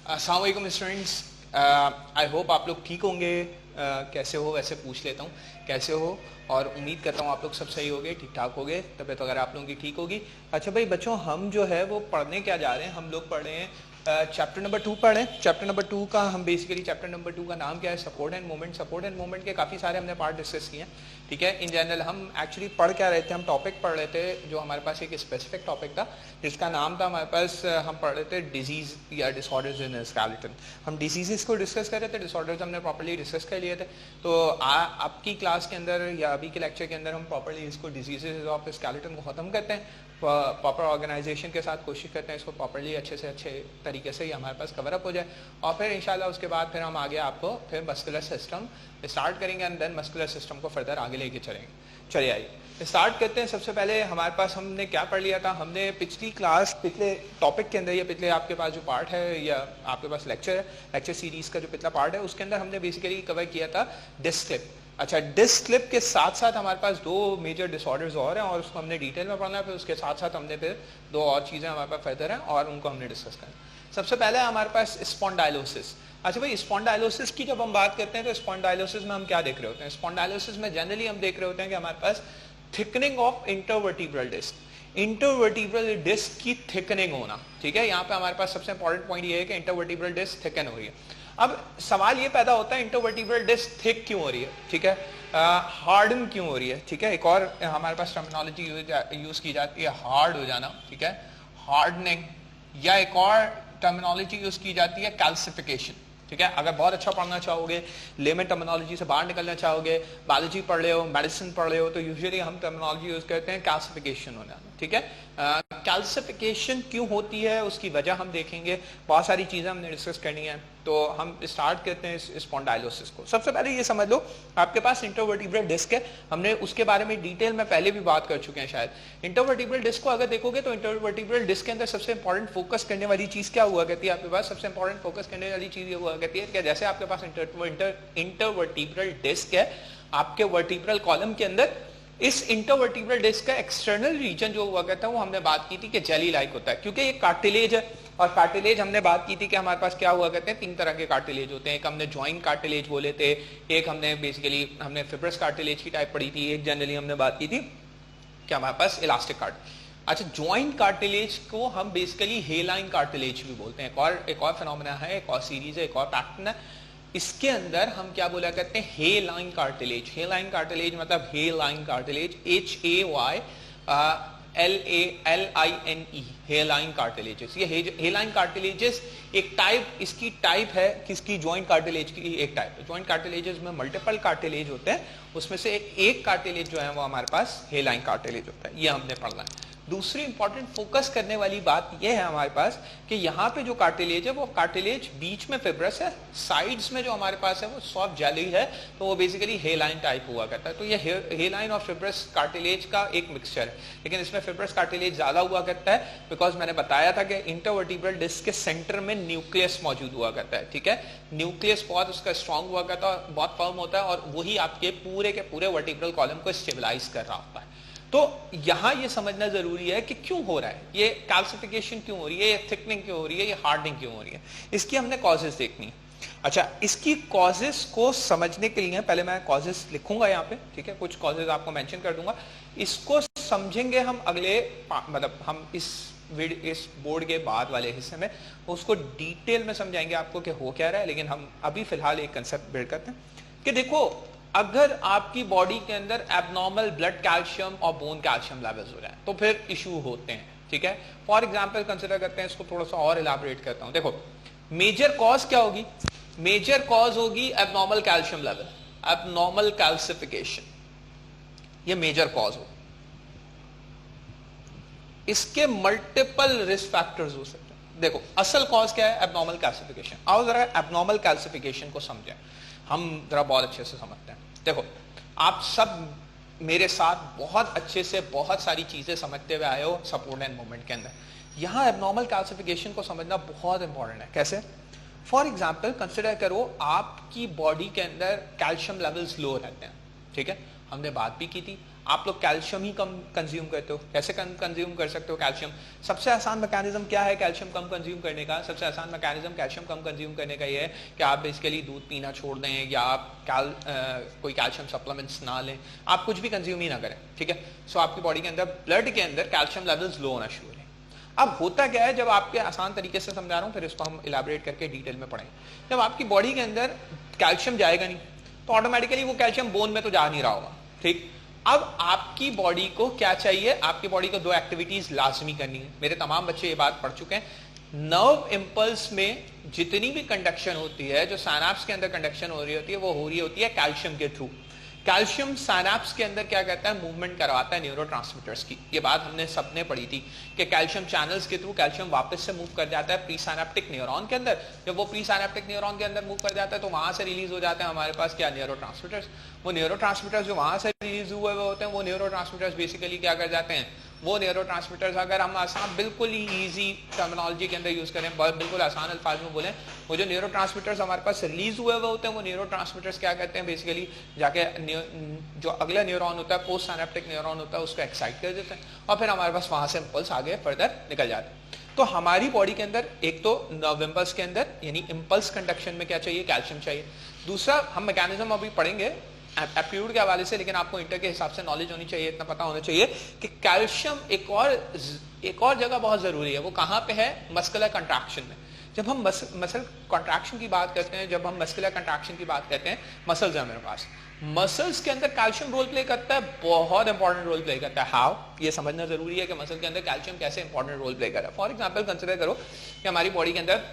अस्सलाम वालेकुम students, I hope आप लोग ठीक होंगे। कैसे हो वैसे पूछ लेता हूँ, कैसे हो, और उम्मीद करता हूँ आप लोग सब सही होगे, ठीक ठाक होगे, तबीयत वगैरह आप लोगों की ठीक होगी। अच्छा भाई बच्चों, हम जो है वो पढ़ने क्या जा रहे हैं, हम लोग पढ़ रहे हैं चैप्टर नंबर 2 पढ़ रहे हैं। चैप्टर नंबर 2 का हम बेसिकली चैप्टर नंबर 2 का नाम क्या है, support and movement. Support and movement के काफ़ी सारे हमने पार्ट डिस्कस किए हैं, ठीक है। इन जनरल हम एक्चुअली पढ़ क्या रहे थे, हम टॉपिक पढ़ रहे थे जो हमारे पास एक स्पेसिफिक टॉपिक था जिसका नाम था हमारे पास, हम पढ़ रहे थे डिजीज या डिसऑर्डर्स इन स्केलेटन। हम डिजीजेस को डिस्कस कर रहे थे, डिसऑर्डर्स हमने प्रॉपर्ली डिस्कस कर लिए थे। तो आपकी क्लास के अंदर या अभी के लेक्चर के अंदर हम प्रॉपर्ली इसको डिजीजेस ऑफ स्केलेटन को ख़त्म करते हैं, प्रॉपर ऑर्गेनाइजेशन के साथ कोशिश करते हैं इसको प्रॉपर्ली अच्छे से अच्छे तरीके से ही हमारे पास कवर अप हो जाए, और फिर इंशाल्लाह उसके बाद फिर हम आगे आपको फिर मस्कुलर सिस्टम स्टार्ट करेंगे एंड देन मस्कुलर सिस्टम को फर्दर आगे लेके चलेंगे। चलिए आइए स्टार्ट करते हैं। सबसे पहले हमारे पास हमने क्या पढ़ लिया था, हमने पिछली क्लास पिछले टॉपिक के अंदर या पिछले आपके पास जो पार्ट है या आपके पास लेक्चर है, लेक्चर सीरीज का जो पिछला पार्ट है उसके अंदर हमने बेसिकली कवर किया था डिस्क स्लिप। अच्छा, डिस्क स्लिप के साथ साथ हमारे पास दो मेजर डिसऑर्डर्स और हैं और उसको हमने डिटेल में पढ़ना है, फिर उसके साथ साथ हमने फिर दो और चीज़ें हमारे पास फर्दर हैं और उनको हमने डिस्कस करना। सबसे पहले हमारे पास स्पॉन्डाइलोसिस। अच्छा भाई, स्पॉन्डाइलोसिस की जब हम बात करते हैं तो स्पॉन्डाइलोसिस में हम क्या देख रहे होते हैं? स्पॉन्डाइलोसिस में जनरली हम देख रहे होते हैं कि हमारे पास thickening of intervertebral disc, intervertebral disc की थिकनिंग होना, ठीक है। यहाँ पे हमारे पास सबसे इंपॉर्टेंट पॉइंट ये है कि इंटरवर्टिब्रल डिस्क थिकन हो रही है। अब सवाल ये पैदा होता है इंटरवर्टिब्रल डिस्क थिक क्यों हो रही है, ठीक है, हार्डन क्यों हो रही है, ठीक है। एक और हमारे पास टर्मिनोलॉजी यूज की जाती है हार्ड हो जाना, ठीक है, हार्डनिंग, या एक और टर्मिनोलॉजी यूज की जाती है कैल्सिफिकेशन, ठीक है। अगर बहुत अच्छा पढ़ना चाहोगे, लेमन टर्मिनोलॉजी से बाहर निकलना चाहोगे, बायोलॉजी पढ़ रहे हो, मेडिसिन पढ़ रहे हो, तो यूजुअली हम टर्मिनोलॉजी यूज करते हैं कैल्सिफिकेशन होना, ठीक है। कैल्सिफिकेशन क्यों होती है उसकी वजह हम देखेंगे, बहुत सारी चीजें हमने डिस्कस करनी है। तो हम स्टार्ट करते हैं स्पॉन्डाइलोसिस को। सबसे पहले ये समझ लो, आपके पास इंटरवर्टिब्रल डिस्क है, हमने उसके बारे में डिटेल में पहले भी बात कर चुके हैं शायद। इंटरवर्टिब्रल डिस्क को अगर देखोगे तो इंटरवर्टिब्रल डिस्क के अंदर सबसे इंपॉर्टेंट फोकस करने वाली चीज क्या हुआ करती है? आपके पास सबसे इंपॉर्टेंट फोकस करने वाली चीज ये हुआ करती है कि जैसे आपके पास इंटरवर्टिब्रल डिस्क है, आपके वर्टिब्रल कॉलम के अंदर इस इंटरवर्टिब्रल डिस्क का एक्सटर्नल रीजन जो हुआ करता है वो हमने बात की थी कि जेली लाइक होता है, क्योंकि ये कार्टिलेज है। और कार्टिलेज हमने बात की थी कि हमारे पास क्या हुआ करते हैं, तीन तरह के कार्टिलेज होते हैं। एक हमने जॉइंट कार्टिलेज बोले थे, एक हमने बेसिकली हमने फिब्रस कार्टिलेज की टाइप पढ़ी थी, एक जनरली हमने बात की थी कि हमारे पास इलास्टिक कार्ट। अच्छा, जॉइंट कार्टिलेज को हम बेसिकली हेलाइन कार्टिलेज भी बोलते हैं। एक और फिनोमेना है, एक और सीरीज है, एक और पैटर्न है। इसके अंदर हम क्या बोला करते हैं, हेलाइन कार्टिलेज। हेलाइन कार्टिलेज मतलब हेलाइन कार्टिलेज, HAYLINE, हेलाइन कार्टिलेजेस। ये हेलाइन कार्टिलेजेस एक टाइप, इसकी टाइप है किसकी, जॉइंट कार्टिलेज की एक टाइप है। जॉइंट कार्टिलेजेस में मल्टीपल कार्टिलेज होते हैं, उसमें से एक कार्टिलेज जो है वो हमारे पास हेलाइन कार्टिलेज होता है, ये हमने पढ़ना है। दूसरी इंपॉर्टेंट फोकस करने वाली बात यह है हमारे पास कि यहाँ पे जो कार्टिलेज है वो कार्टिलेज बीच में फिब्रस है, साइड्स में जो हमारे पास है वो सॉफ्ट जेली है, तो वो बेसिकली हेलाइन टाइप हुआ करता है। तो ये हेलाइन और फिब्रस कार्टिलेज का एक मिक्सचर है, लेकिन इसमें फिब्रस कार्टिलेज ज्यादा हुआ करता है बिकॉज मैंने बताया था कि इंटरवर्टिब्रल डिस्क के सेंटर में न्यूक्लियस मौजूद हुआ करता है, ठीक है। न्यूक्लियस बहुत उसका स्ट्रॉन्ग हुआ करता है, बहुत फर्म होता है, और वही आपके पूरे के पूरे वर्टिब्रल कॉलम को स्टेबलाइज कर रहा होता है। तो यहां ये समझना जरूरी है कि क्यों हो रहा है, ये कैल्सिफिकेशन क्यों हो रही है, ये थिकनिंग क्यों हो रही है, ये हार्डनिंग क्यों हो रही है, इसकी हमने कॉजेस देखनी है। अच्छा, इसकी कॉजेस को समझने के लिए पहले मैं कॉजेस लिखूंगा यहाँ पे, ठीक है, कुछ कॉजेस आपको मेंशन कर दूंगा। इसको समझेंगे हम अगले, मतलब हम इस बोर्ड के बाद वाले हिस्से में उसको डिटेल में समझाएंगे आपको कि हो क्या रहा है, लेकिन हम अभी फिलहाल एक कंसेप्ट बिल्ड करते हैं कि देखो, अगर आपकी बॉडी के अंदर एबनॉर्मल ब्लड कैल्शियम और बोन कैल्शियम लेवल्स हो जाए तो फिर इशू होते हैं, ठीक है। फॉर एग्जांपल कंसिडर करते हैं, इसको थोड़ा सा और इलाबोरेट करता हूं। देखो, मेजर कॉज क्या होगी? मेजर कॉज होगी abnormal calcium level, abnormal calcification, ये मेजर कॉज होगी। इसके मल्टीपल रिस्क फैक्टर्स हो सकते हैं। देखो, असल कॉज क्या है? Abnormal calcification. आओ जरा एबनॉर्मल कैल्सिफिकेशन को समझें, हम जरा बहुत अच्छे से समझते हैं। देखो, आप सब मेरे साथ बहुत अच्छे से बहुत सारी चीजें समझते हुए आए हो सपोर्ट एंड मूवमेंट के अंदर। यहां एबनॉर्मल कैल्सिफिकेशन को समझना बहुत इंपॉर्टेंट है। कैसे? फॉर एग्जाम्पल कंसिडर करो आपकी बॉडी के अंदर कैल्शियम लेवल्स लो रहते हैं, ठीक है, हमने बात भी की थी। आप लोग कैल्शियम ही कम कंज्यूम करते हो। कैसे कंज्यूम कर सकते हो कैल्शियम? सबसे आसान मैकेनिज्म क्या है कैल्शियम कम कंज्यूम करने का? सबसे आसान मैकेनिज्म कैल्शियम कम कंज्यूम करने का ये है कि आप बेसिकली दूध पीना छोड़ दें या आप कोई कैल्शियम सप्लीमेंट्स ना लें, आप कुछ भी कंज्यूम ही ना करें, ठीक है। सो आपकी बॉडी के अंदर, ब्लड के अंदर कैल्शियम लेवल्स लो होना शुरू हो। अब होता क्या है, जब आपके आसान तरीके से समझा रहा हूं, फिर इसको हम इलाबोरेट करके डिटेल में पढ़ेंगे। जब आपकी बॉडी के अंदर कैल्शियम जाएगा नहीं तो ऑटोमेटिकली वो कैल्शियम बोन में तो जा नहीं रहा होगा, ठीक। अब आपकी बॉडी को क्या चाहिए? आपकी बॉडी को दो एक्टिविटीज लाजमी करनी है। मेरे तमाम बच्चे ये बात पढ़ चुके हैं। नर्व इंपल्स में जितनी भी कंडक्शन होती है, जो साइनेप्स के अंदर कंडक्शन हो रही होती है, वो हो रही होती है कैल्शियम के थ्रू। कैल्शियम साइनेप्स के अंदर क्या करता है? मूवमेंट करवाता है न्यूरोट्रांसमीटर्स की। ये बात हमने सबने पढ़ी थी कि कैल्शियम चैनल्स के थ्रू कैल्शियम वापस से मूव कर जाता है प्री साइनेप्टिक न्यूरॉन के अंदर। जब वो प्री साइनेप्टिक न्यूरॉन के अंदर मूव कर जाता है तो वहां से रिलीज हो जाते हैं हमारे पास क्या? न्यूरोट्रांसमीटर्स। वो न्यूरोट्रांसमीटर्स जो वहां से रिलीज हुए होते हैं, वो न्यूरोट्रांसमीटर्स बेसिकली क्या कर जाते हैं? वो न्यूरोट्रांसमीटर्स, अगर हम आसान बिल्कुल ही इजी टर्मिनोलॉजी के अंदर यूज करें, बिल्कुल आसान अल्फाज में बोलें, वो जो न्यूरोट्रांसमीटर्स हमारे पास रिलीज हुए होते हैं, वो न्यूरोट्रांसमीटर्स क्या करते हैं? बेसिकली जाके जो अगला न्यूरॉन होता है, पोस्ट साइनेप्टिक न्यूरॉन होता है, उसको एक्साइट कर देते हैं और फिर हमारे पास वहां से इंपल्स आगे फर्दर निकल जाते हैं। तो हमारी बॉडी के अंदर एक तो नर्व इंपल्स के अंदर यानी इंपल्स कंडक्शन में क्या चाहिए? कैल्शियम चाहिए। दूसरा हम मैकेनिज्म अभी पढ़ेंगे एप्टीट्यूड के हवाले से, लेकिन आपको इंटर के हिसाब से नॉलेज होनी चाहिए, इतना पता होना चाहिए कि कैल्शियम एक और जगह बहुत जरूरी है। वो कहां पे है? मस्कुलर कंट्रैक्शन में। जब हम मसल कंट्रैक्शन की बात करते हैं, जब हम मस्कुलर कंट्रैक्शन की बात करते हैं, मसल्स है मेरे पास, मसल्स के अंदर कैल्शियम रोल प्ले करता है, बहुत इंपॉर्टेंट रोल प्ले करता है। हाउ? ये समझना जरूरी है कि मसल के अंदर कैल्शियम कैसे इंपॉर्टेंट रोल प्ले कर रहा है। फॉर एग्जाम्पल कंसिडर करो कि हमारी बॉडी के अंदर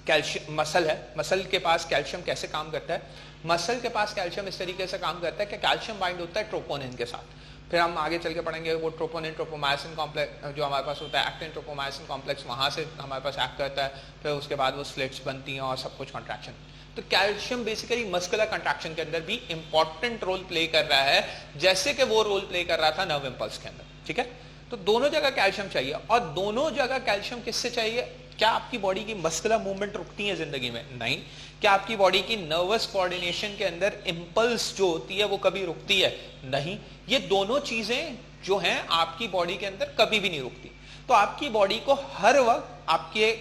कैल्शियम मसल है, मसल के पास कैल्शियम कैसे काम करता है? मसल के पास कैल्शियम इस तरीके से काम करता है कि कैल्शियम बाइंड होता है ट्रोपोनिन के साथ। फिर हम आगे चल के पढ़ेंगे वो ट्रोपोनिन ट्रोपोमायसिन कॉम्प्लेक्स जो हमारे पास होता है, एक्टिन ट्रोपोमायसिन कॉम्प्लेक्स वहां से हमारे पास एक्ट करता है। फिर उसके बाद वो स्लिट्स बनती हैं और सब कुछ कॉन्ट्रैक्शन। तो कैल्शियम बेसिकली मस्कुलर कंट्रैक्शन के अंदर भी इंपॉर्टेंट रोल प्ले कर रहा है, जैसे कि वो रोल प्ले कर रहा था नर्व इंपल्स के अंदर, ठीक है। तो दोनों जगह कैल्शियम चाहिए, और दोनों जगह कैल्शियम किससे चाहिए? क्या आपकी बॉडी की मस्कुलर मूवमेंट रुकती है जिंदगी में? नहीं। क्या आपकी बॉडी की नर्वस कोऑर्डिनेशन के अंदर इंपल्स जो होती है वो कभी रुकती है? नहीं। ये दोनों चीजें जो हैं आपकी बॉडी के अंदर कभी भी नहीं रुकती। तो आपकी बॉडी को हर वक्त आपके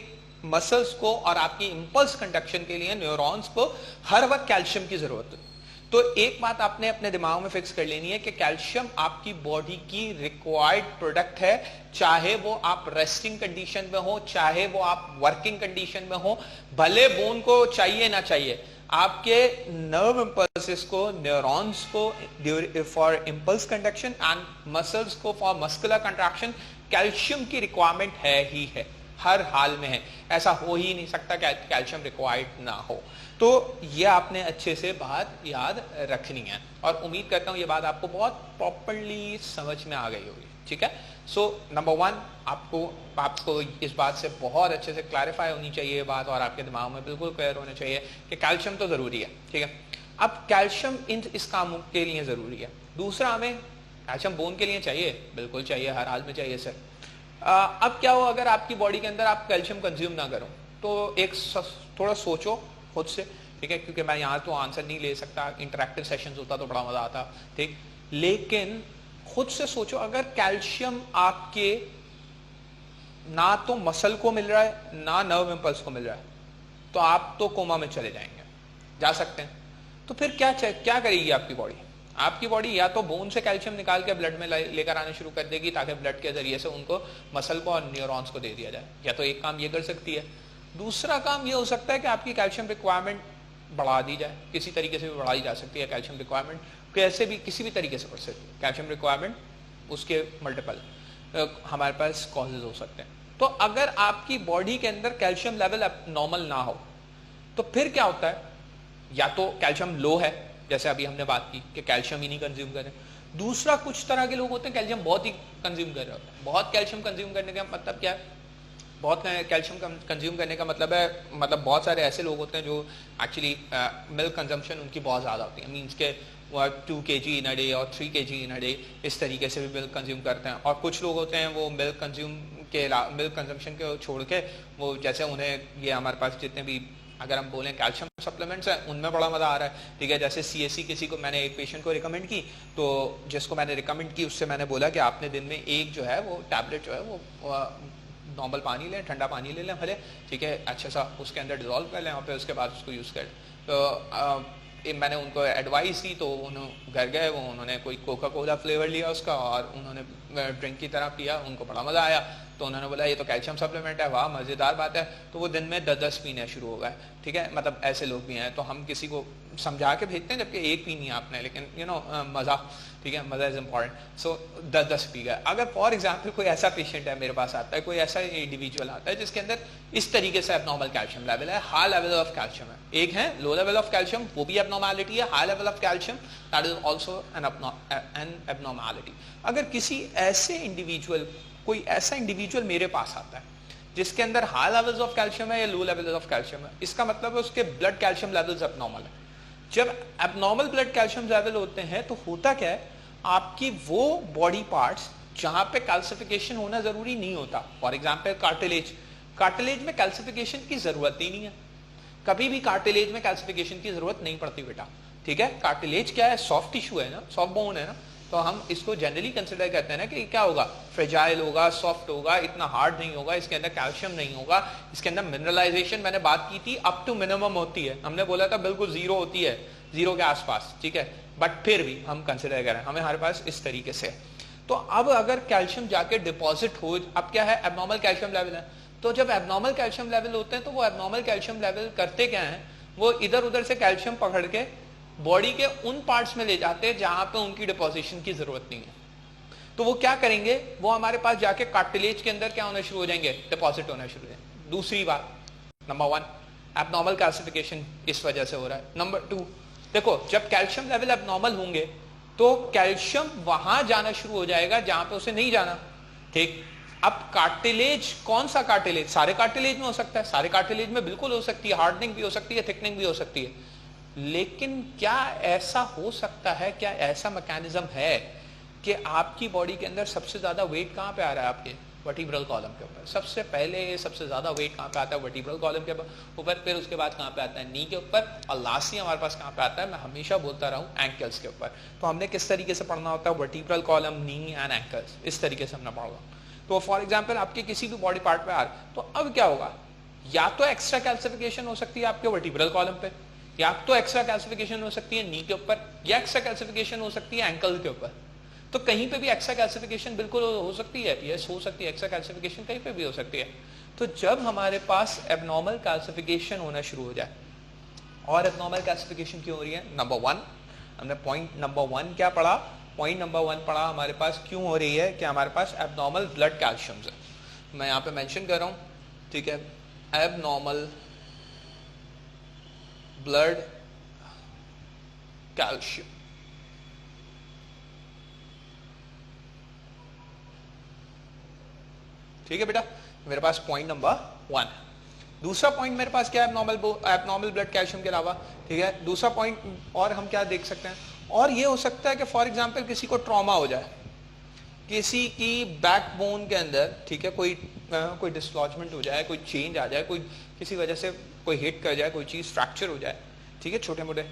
मसल्स को और आपकी इंपल्स कंडक्शन के लिए न्यूरॉन्स को हर वक्त कैल्शियम की जरूरत है। तो एक बात आपने अपने दिमाग में फिक्स कर लेनी है कि कैल्शियम आपकी बॉडी की रिक्वायर्ड प्रोडक्ट है, चाहे वो आप रेस्टिंग कंडीशन में हो, चाहे वो आप वर्किंग कंडीशन में हो, भले बोन को चाहिए ना चाहिए, आपके नर्व इंपल्सेस को, न्यूरॉन्स को for impulse conduction and muscles को फॉर मस्कुलर कंट्रैक्शन कैल्शियम की रिक्वायरमेंट है ही है, हर हाल में है। ऐसा हो ही नहीं सकता कि कैल्शियम रिक्वायर्ड ना हो। तो ये आपने अच्छे से बात याद रखनी है, और उम्मीद करता हूं ये बात आपको बहुत प्रॉपर्ली समझ में आ गई होगी, ठीक है। सो नंबर वन, आपको इस बात से बहुत अच्छे से क्लैरिफाई होनी चाहिए ये बात, और आपके दिमाग में बिल्कुल क्लियर होना चाहिए कि कैल्शियम तो जरूरी है, ठीक है। अब कैल्शियम इस काम के लिए जरूरी है। दूसरा, हमें कैल्शियम बोन के लिए चाहिए, बिल्कुल चाहिए, हर हाल में चाहिए सर। अब क्या हो अगर आपकी बॉडी के अंदर आप कैल्शियम कंज्यूम ना करो? तो एक थोड़ा सोचो खुद से, ठीक है, क्योंकि मैं यहाँ तो आंसर नहीं ले सकता, इंटरैक्टिव सेशंस होता तो बड़ा मजा आता, ठीक। लेकिन खुद से सोचो, अगर कैल्शियम आपके ना तो मसल को मिल रहा है ना नर्व इंपल्स को मिल रहा है, तो आप तो कोमा में चले जाएंगे, जा सकते हैं। तो फिर क्या करेगी आपकी बॉडी? आपकी बॉडी या तो बोन से कैल्शियम निकाल के ब्लड में लेकर आने शुरू कर देगी, ताकि ब्लड के जरिए से उनको मसल को और न्यूरॉन्स को दे दिया जाए। या तो एक काम ये कर सकती है। दूसरा काम ये हो सकता है कि आपकी कैल्शियम रिक्वायरमेंट बढ़ा दी जाए, किसी तरीके से भी बढ़ाई जा सकती है कैल्शियम रिक्वायरमेंट, कैसे भी किसी भी तरीके से बढ़ सकती है कैल्शियम रिक्वायरमेंट, उसके मल्टीपल हमारे पास कॉजेज हो सकते हैं। तो अगर आपकी बॉडी के अंदर कैल्शियम लेवल नॉर्मल ना हो तो फिर क्या होता है? या तो कैल्शियम लो है, जैसे अभी हमने बात की कि कैल्शियम ही नहीं कंज्यूम करें। दूसरा, कुछ तरह के लोग होते हैं कैल्शियम बहुत ही कंज्यूम कर रहे होते हैं। बहुत कैल्शियम कंज्यूम करने का मतलब क्या है? बहुत कैल्शियम कंज्यूम करने का मतलब है, मतलब बहुत सारे ऐसे लोग होते हैं जो एक्चुअली मिल्क कंजम्पशन उनकी बहुत ज़्यादा होती है, मीन्स के वो 2 kg इन अ डे और 3 kg इन अ डे इस तरीके से भी मिल्क कंज्यूम करते हैं। और कुछ लोग होते हैं वो मिल्क कंजम्पशन को छोड़ के वो, जैसे उन्हें ये हमारे पास जितने भी अगर हम बोलें कैल्शियम सप्लीमेंट्स हैं उनमें बड़ा मजा आ रहा है, ठीक है। जैसे CSC किसी को, मैंने एक पेशेंट को रिकमेंड की, तो जिसको मैंने रिकमेंड की उससे मैंने बोला कि आपने दिन में एक जो है वो टैबलेट जो है वो नॉर्मल पानी लें, ठंडा पानी ले लें भले, ठीक है, अच्छा सा उसके अंदर डिजोल्व कर लें और फिर उसके बाद उसको यूज़ करें। तो मैंने उनको एडवाइस दी, तो उन्होंने घर गए, वो उन्होंने कोई कोका कोला फ्लेवर लिया उसका और उन्होंने ड्रिंक की तरह पिया, उनको बड़ा मज़ा आया। तो उन्होंने बोला ये तो कैल्शियम सप्लीमेंट है, वाह मज़ेदार बात है। तो वो दिन में 10-10 पीने शुरू हो गए, ठीक है। मतलब ऐसे लोग भी हैं, तो हम किसी को समझा के भेजते हैं, जबकि एक पीनी है आपने, लेकिन मज़ा, ठीक है, मज़ा इज़ इम्पॉर्टेंट। सो 10-10 पी गए। अगर फॉर एग्जाम्पल कोई ऐसा पेशेंट है मेरे पास आता है, कोई ऐसा इंडिविजुअल आता है जिसके अंदर इस तरीके से एबनॉर्मल कैल्शियम लेवल है, हाई लेवल ऑफ कैल्शियम है, एक है लो लेवल ऑफ कैल्शियम, वो भी एबनॉर्मैलिटी है, high level of calcium that is also an abnormality. अगर किसी ऐसे इंडिविजुअल, कोई ऐसा इंडिविजुअल मेरे पास आता है जिसके अंदर हाई लेवल्स ऑफ कैल्शियम है या लो लेवल्स ऑफ कैल्शियम है, इसका मतलब है उसके ब्लड कैल्शियम लेवल्स एबनॉर्मल है। जब एबनॉर्मल ब्लड कैल्शियम लेवल होते हैं तो होता क्या है, आपकी वो बॉडी पार्ट्स जहां पे कैल्सिफिकेशन होना जरूरी नहीं होता, फॉर एग्जांपल कार्टिलेज, कार्टिलेज में कैल्सिफिकेशन की जरूरत ही नहीं है, कभी भी कार्टिलेज में कैल्सिफिकेशन की जरूरत नहीं पड़ती बेटा, ठीक है। कार्टिलेज क्या है, सॉफ्ट टिश्यू है ना, सॉफ्ट बोन है ना, तो हम इसको जनरली कंसिडर करते हैं ना कि क्या होगा, फ्रेजाइल होगा, सॉफ्ट होगा, इतना हार्ड नहीं होगा, इसके अंदर कैल्शियम नहीं होगा, इसके अंदर मिनरलाइजेशन मैंने बात की थी अप टू मिनिमम होती है, हमने बोला था बिल्कुल जीरो होती है, जीरो के आसपास, ठीक है, बट फिर भी हम कंसिडर करें हमें हमारे पास इस तरीके से। तो अब अगर कैल्शियम जाके डिपॉजिट हो, अब क्या है, एबनॉर्मल कैल्शियम लेवल है, तो जब एबनॉर्मल कैल्शियम लेवल होते हैं तो वो एबनॉर्मल कैल्शियम लेवल करते क्या है, वो इधर उधर से कैल्शियम पकड़ के बॉडी के उन पार्ट्स में ले जाते हैं जहां पे उनकी डिपोजिशन की जरूरत नहीं है। तो वो क्या करेंगे, वो हमारे पास जाके कार्टिलेज के अंदर क्या होना शुरू हो जाएंगे, डिपॉजिट होना शुरू हो जाएंगे। दूसरी बात, नंबर 1 एबनॉर्मल कैल्सिफिकेशन इस वजह से हो रहा है। नंबर 2, देखो जब कैल्शियम लेवल एबनॉर्मल होंगे तो कैल्शियम वहां जाना शुरू हो जाएगा जहां पे उसे नहीं जाना, ठीक। अब कार्टिलेज, कौन सा कार्टिलेज, सारे कार्टिलेज में हो सकता है, सारे कार्टिलेज में बिल्कुल हो सकती है, हार्डनिंग भी हो सकती है, थिकनिंग भी हो सकती है, लेकिन क्या ऐसा हो सकता है, क्या ऐसा मैकेनिज्म है कि आपकी बॉडी के अंदर सबसे ज्यादा वेट कहां पे आ रहा है, आपके वर्टिब्रल कॉलम के ऊपर, सबसे पहले सबसे ज्यादा वेट कहां पे आता है, वर्टिब्रल कॉलम के ऊपर, फिर उसके बाद कहां पे आता है, नी के ऊपर, और लास्टली हमारे पास कहां पे आता है, मैं हमेशा बोलता रहा हूं एंकल्स के ऊपर। तो हमने किस तरीके से पढ़ना होता है, vertebral column, knee and ankles, इस तरीके से हमने पढ़ा। तो फॉर एग्जाम्पल आपके किसी भी बॉडी पार्ट पे आ रहा है, तो अब क्या होगा, या तो एक्स्ट्रा कैल्सिफिकेशन हो सकती है आपके वर्टिब्रल कॉलम पे, या तो एक्स्ट्रा कैल्सिफिकेशन हो सकती है नी के ऊपर, या एक्स्ट्रा कैल्सिफिकेशन हो सकती है एंकल के ऊपर। तो कहीं पे भी एक्स्ट्रा कैल्सिफिकेशन बिल्कुल हो सकती है, यस हो सकती है, एक्स्ट्रा कैल्सिफिकेशन कहीं पे भी हो सकती है। तो जब हमारे पास एबनॉर्मल कैल्सिफिकेशन होना शुरू हो जाए, और एबनॉर्मल कैल्सिफिकेशन क्यों हो रही है, नंबर 1 हमने पॉइंट नंबर 1 क्या पढ़ा, पॉइंट नंबर 1 पढ़ा हमारे पास क्यों हो रही है, कि हमारे पास एबनॉर्मल ब्लड कैल्शियम है। मैं यहाँ पे मेंशन कर रहा हूँ, ठीक है, एबनॉर्मल ब्लड कैल्शियम, ठीक है बेटा, मेरे पास पॉइंट नंबर 1। दूसरा पॉइंट मेरे पास क्या है, एबनॉर्मल ब्लड कैल्शियम के अलावा, ठीक है, दूसरा पॉइंट और हम क्या देख सकते हैं, और ये हो सकता है कि फॉर एग्जांपल किसी को ट्रॉमा हो जाए, किसी की बैकबोन के अंदर, ठीक है, कोई डिसलॉजमेंट हो जाए, कोई चेंज आ जाए, कोई किसी वजह से कोई हिट कर जाए, कोई चीज फ्रैक्चर हो जाए, ठीक है, छोटे मोटे,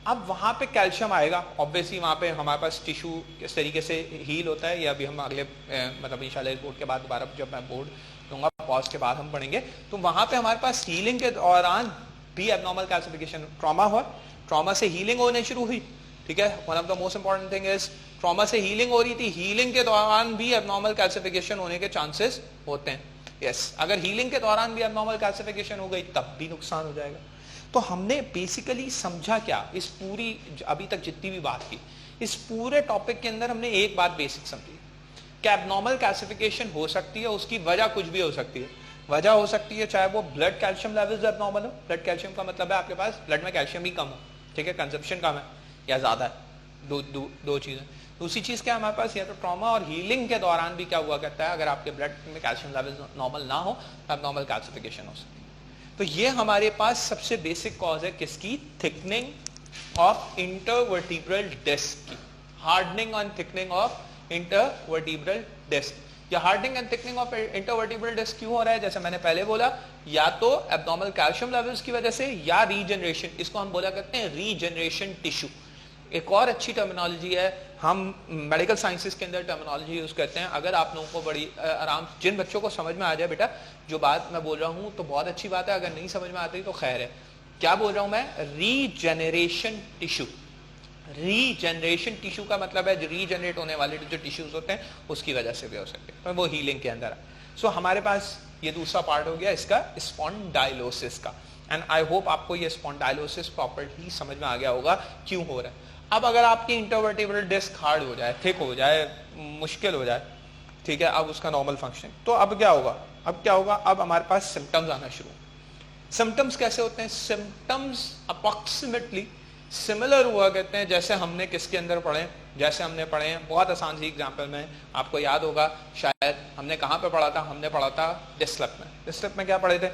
अब वहां पे कैल्शियम आएगा, ऑब्वियसली वहां पे हमारे पास टिश्यू किस तरीके से हील होता है, या अभी हम अगले मतलब इंशाल्लाह इस बोर्ड के बाद दोबारा जब मैं बोर्ड दूंगा पॉज के बाद हम पढ़ेंगे, तो वहां पे हमारे पास हीलिंग के दौरान भी एबनॉर्मल कैल्सिफिकेशन, ट्रॉमा हुआ, ट्रॉमा से हीलिंग होने शुरू हुई, ठीक है, one of the most important thing is trauma से हीलिंग हो रही थी, हीलिंग के दौरान भी एबनॉर्मल कैल्सिफिकेशन होने के चांसेस होते हैं, यस, अगर हीलिंग के दौरान भी एबनॉर्मल कैल्सिफिकेशन हो गई तब भी नुकसान हो जाएगा। तो हमने बेसिकली समझा क्या, इस पूरी अभी तक जितनी भी बात की, इस पूरे टॉपिक के अंदर हमने एक बात बेसिक समझी कि एबनॉर्मल कैल्सिफिकेशन हो सकती है, उसकी वजह कुछ भी हो सकती है, वजह हो सकती है चाहे वो ब्लड कैल्शियम लेवल्स एबनॉर्मल हो, ब्लड कैल्शियम का मतलब है आपके पास ब्लड में कैल्शियम ही कम हो, ठीक है, कंजप्शन कम है या ज्यादा है, दो चीजें। दूसरी चीज क्या हमारे पास, या तो ट्रॉमा और हीलिंग के दौरान भी क्या हुआ करता है, अगर आपके ब्लड में कैल्शियम लेवल नॉर्मल ना हो तो एबनॉर्मल कैल्सिफिकेशन हो सकती है। तो ये हमारे पास सबसे बेसिक कॉज है किसकी, थिकनिंग ऑफ इंटरवर्टिब्रल डिस्क की, hardening and thickening of intervertebral disc. ये hardening and thickening of intervertebral disc क्यों हो रहा है? जैसे मैंने पहले बोला, या तो एब्नॉर्मल कैल्शियम लेवल्स की वजह से या रीजनरेशन, इसको हम बोला करते हैं रीजनरेशन टिश्यू। एक और अच्छी टर्मिनोलॉजी है, हम मेडिकल साइंसेस के अंदर टर्मिनोलॉजी यूज करते हैं। अगर आप लोगों को बड़ी आराम, जिन बच्चों को समझ में आ जाए बेटा जो बात मैं बोल रहा हूं तो बहुत अच्छी बात है, अगर नहीं समझ में आती तो खैर है। क्या बोल रहा हूं मैं? Regeneration tissue. रीजनरेशन टिश्यू का मतलब है रीजनरेट होने वाले जो टिश्यूज होते हैं उसकी वजह से भी हो सकते हैं, वो हीलिंग के अंदर है। सो हमारे पास ये दूसरा पार्ट हो गया इसका स्पॉन्डाइलोसिस का, एंड आई होप आपको ये स्पॉन्डाइलोसिस प्रॉपर्ली समझ में आ गया होगा क्यों हो रहा है। अब अगर आपकी इंटरवर्टिब्रल डिस्क हार्ड हो जाए, थिक हो जाए, मुश्किल हो जाए, ठीक है, अब उसका नॉर्मल फंक्शन, तो अब क्या होगा? अब क्या होगा? अब हमारे पास सिम्टम्स आना शुरू। सिम्टम्स कैसे होते हैं? सिम्टम्स अप्रोक्सीमेटली सिमिलर हुआ करते हैं जैसे हमने किसके अंदर पढ़े, जैसे हमने पढ़े हैं बहुत आसान सी एग्जांपल में, आपको याद होगा शायद, हमने कहाँ पे पढ़ा था? हमने पढ़ा था डिस्लप में। डिस्लप में क्या पढ़े थे?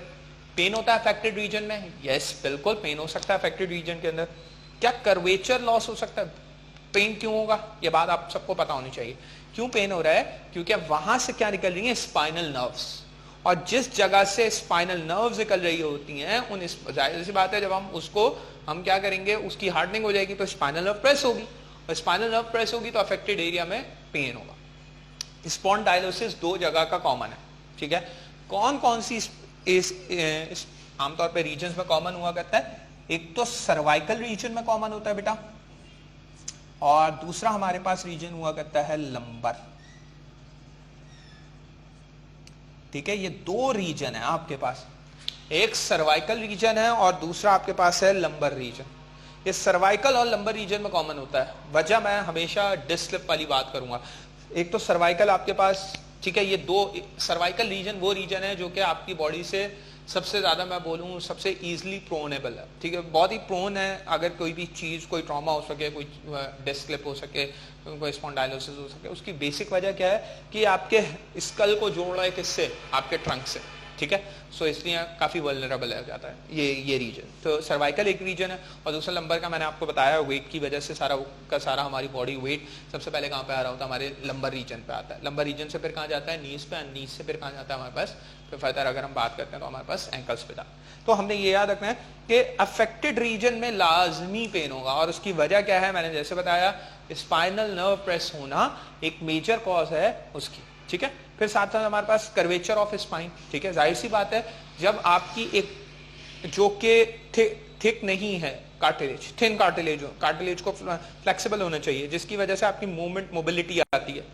पेन होता है अफेक्टेड रीजन में। यस बिल्कुल, पेन हो सकता है अफेक्टेड रीजन के अंदर। क्या कर्वेचर लॉस हो सकता है? पेन क्यों होगा? ये बात आप सबको पता होनी चाहिए। क्यों पेन हो रहा है? क्योंकि वहां से क्या निकल रही है? स्पाइनल नर्व्स, और जिस जगह से स्पाइनल नर्व्स निकल रही होती हैं उन, जाहिर सी बात है जब हम क्या करेंगे, उसकी हार्डनिंग हो जाएगी तो स्पाइनल नर्व प्रेस होगी, और स्पाइनल नर्व प्रेस होगी तो अफेक्टेड एरिया में पेन होगा। स्पॉन्डाइलोसिस दो जगह का कॉमन है, ठीक है। कौन कौन सी आमतौर पे रीजन में कॉमन हुआ करता है? एक तो सर्वाइकल रीजन में कॉमन होता है बेटा, और दूसरा हमारे पास रीजन हुआ करता है लंबर, ठीक है। ये दो रीजन है आपके पास, एक सर्वाइकल रीजन है और दूसरा आपके पास है लंबर रीजन। ये सर्वाइकल और लंबर रीजन में कॉमन होता है। वजह मैं हमेशा डिस्क स्लिप वाली बात करूंगा। एक तो सर्वाइकल आपके पास, ठीक है, ये दो, सर्वाइकल रीजन वो रीजन है जो कि आपकी बॉडी से सबसे ज्यादा, मैं बोलूँ सबसे इजीली प्रोनेबल है, ठीक है, बहुत ही प्रोन है। अगर कोई भी चीज, कोई ट्रॉमा हो सके, कोई डिस्क स्लिप हो सके, कोई स्पॉन्डाइलोसिस हो सके, उसकी बेसिक वजह क्या है कि आपके स्कल को जोड़ रहा है किससे? आपके ट्रंक से, ठीक है। सो इसलिए काफी वल्नरेबल हो जाता है ये रीजन। तो सर्वाइकल एक रीजन है, और दूसरा लंबर का मैंने आपको बताया वेट की वजह से सारा का सारा हमारी बॉडी वेट सबसे पहले कहाँ पे आ रहा होता है? हमारे लंबर रीजन पे आता है। लंबर रीजन से फिर कहाँ जाता है? नीज पे, नीज से फिर कहाँ जाता है हमारे पास? फिर फर्दर अगर हम बात करते हैं तो हमारे पास एंकल्स पे जाता है। तो हमने ये याद रखना है कि अफेक्टेड रीजन में लाजमी पेन होगा, और उसकी वजह क्या है? मैंने जैसे बताया, स्पाइनल नर्व प्रेस होना एक मेजर कॉज है उसकी, ठीक है। फिर साथ साथ हमारे पास कर्वेचर ऑफ स्पाइन, ठीक है। जाहिर सी बात है जब आपकी एक जो कि थिक नहीं है कार्टिलेज, थिन कार्टिलेज हो, कार्टिलेज को फ्लेक्सिबल होना चाहिए जिसकी वजह से आपकी मूवमेंट, मोबिलिटी आती है,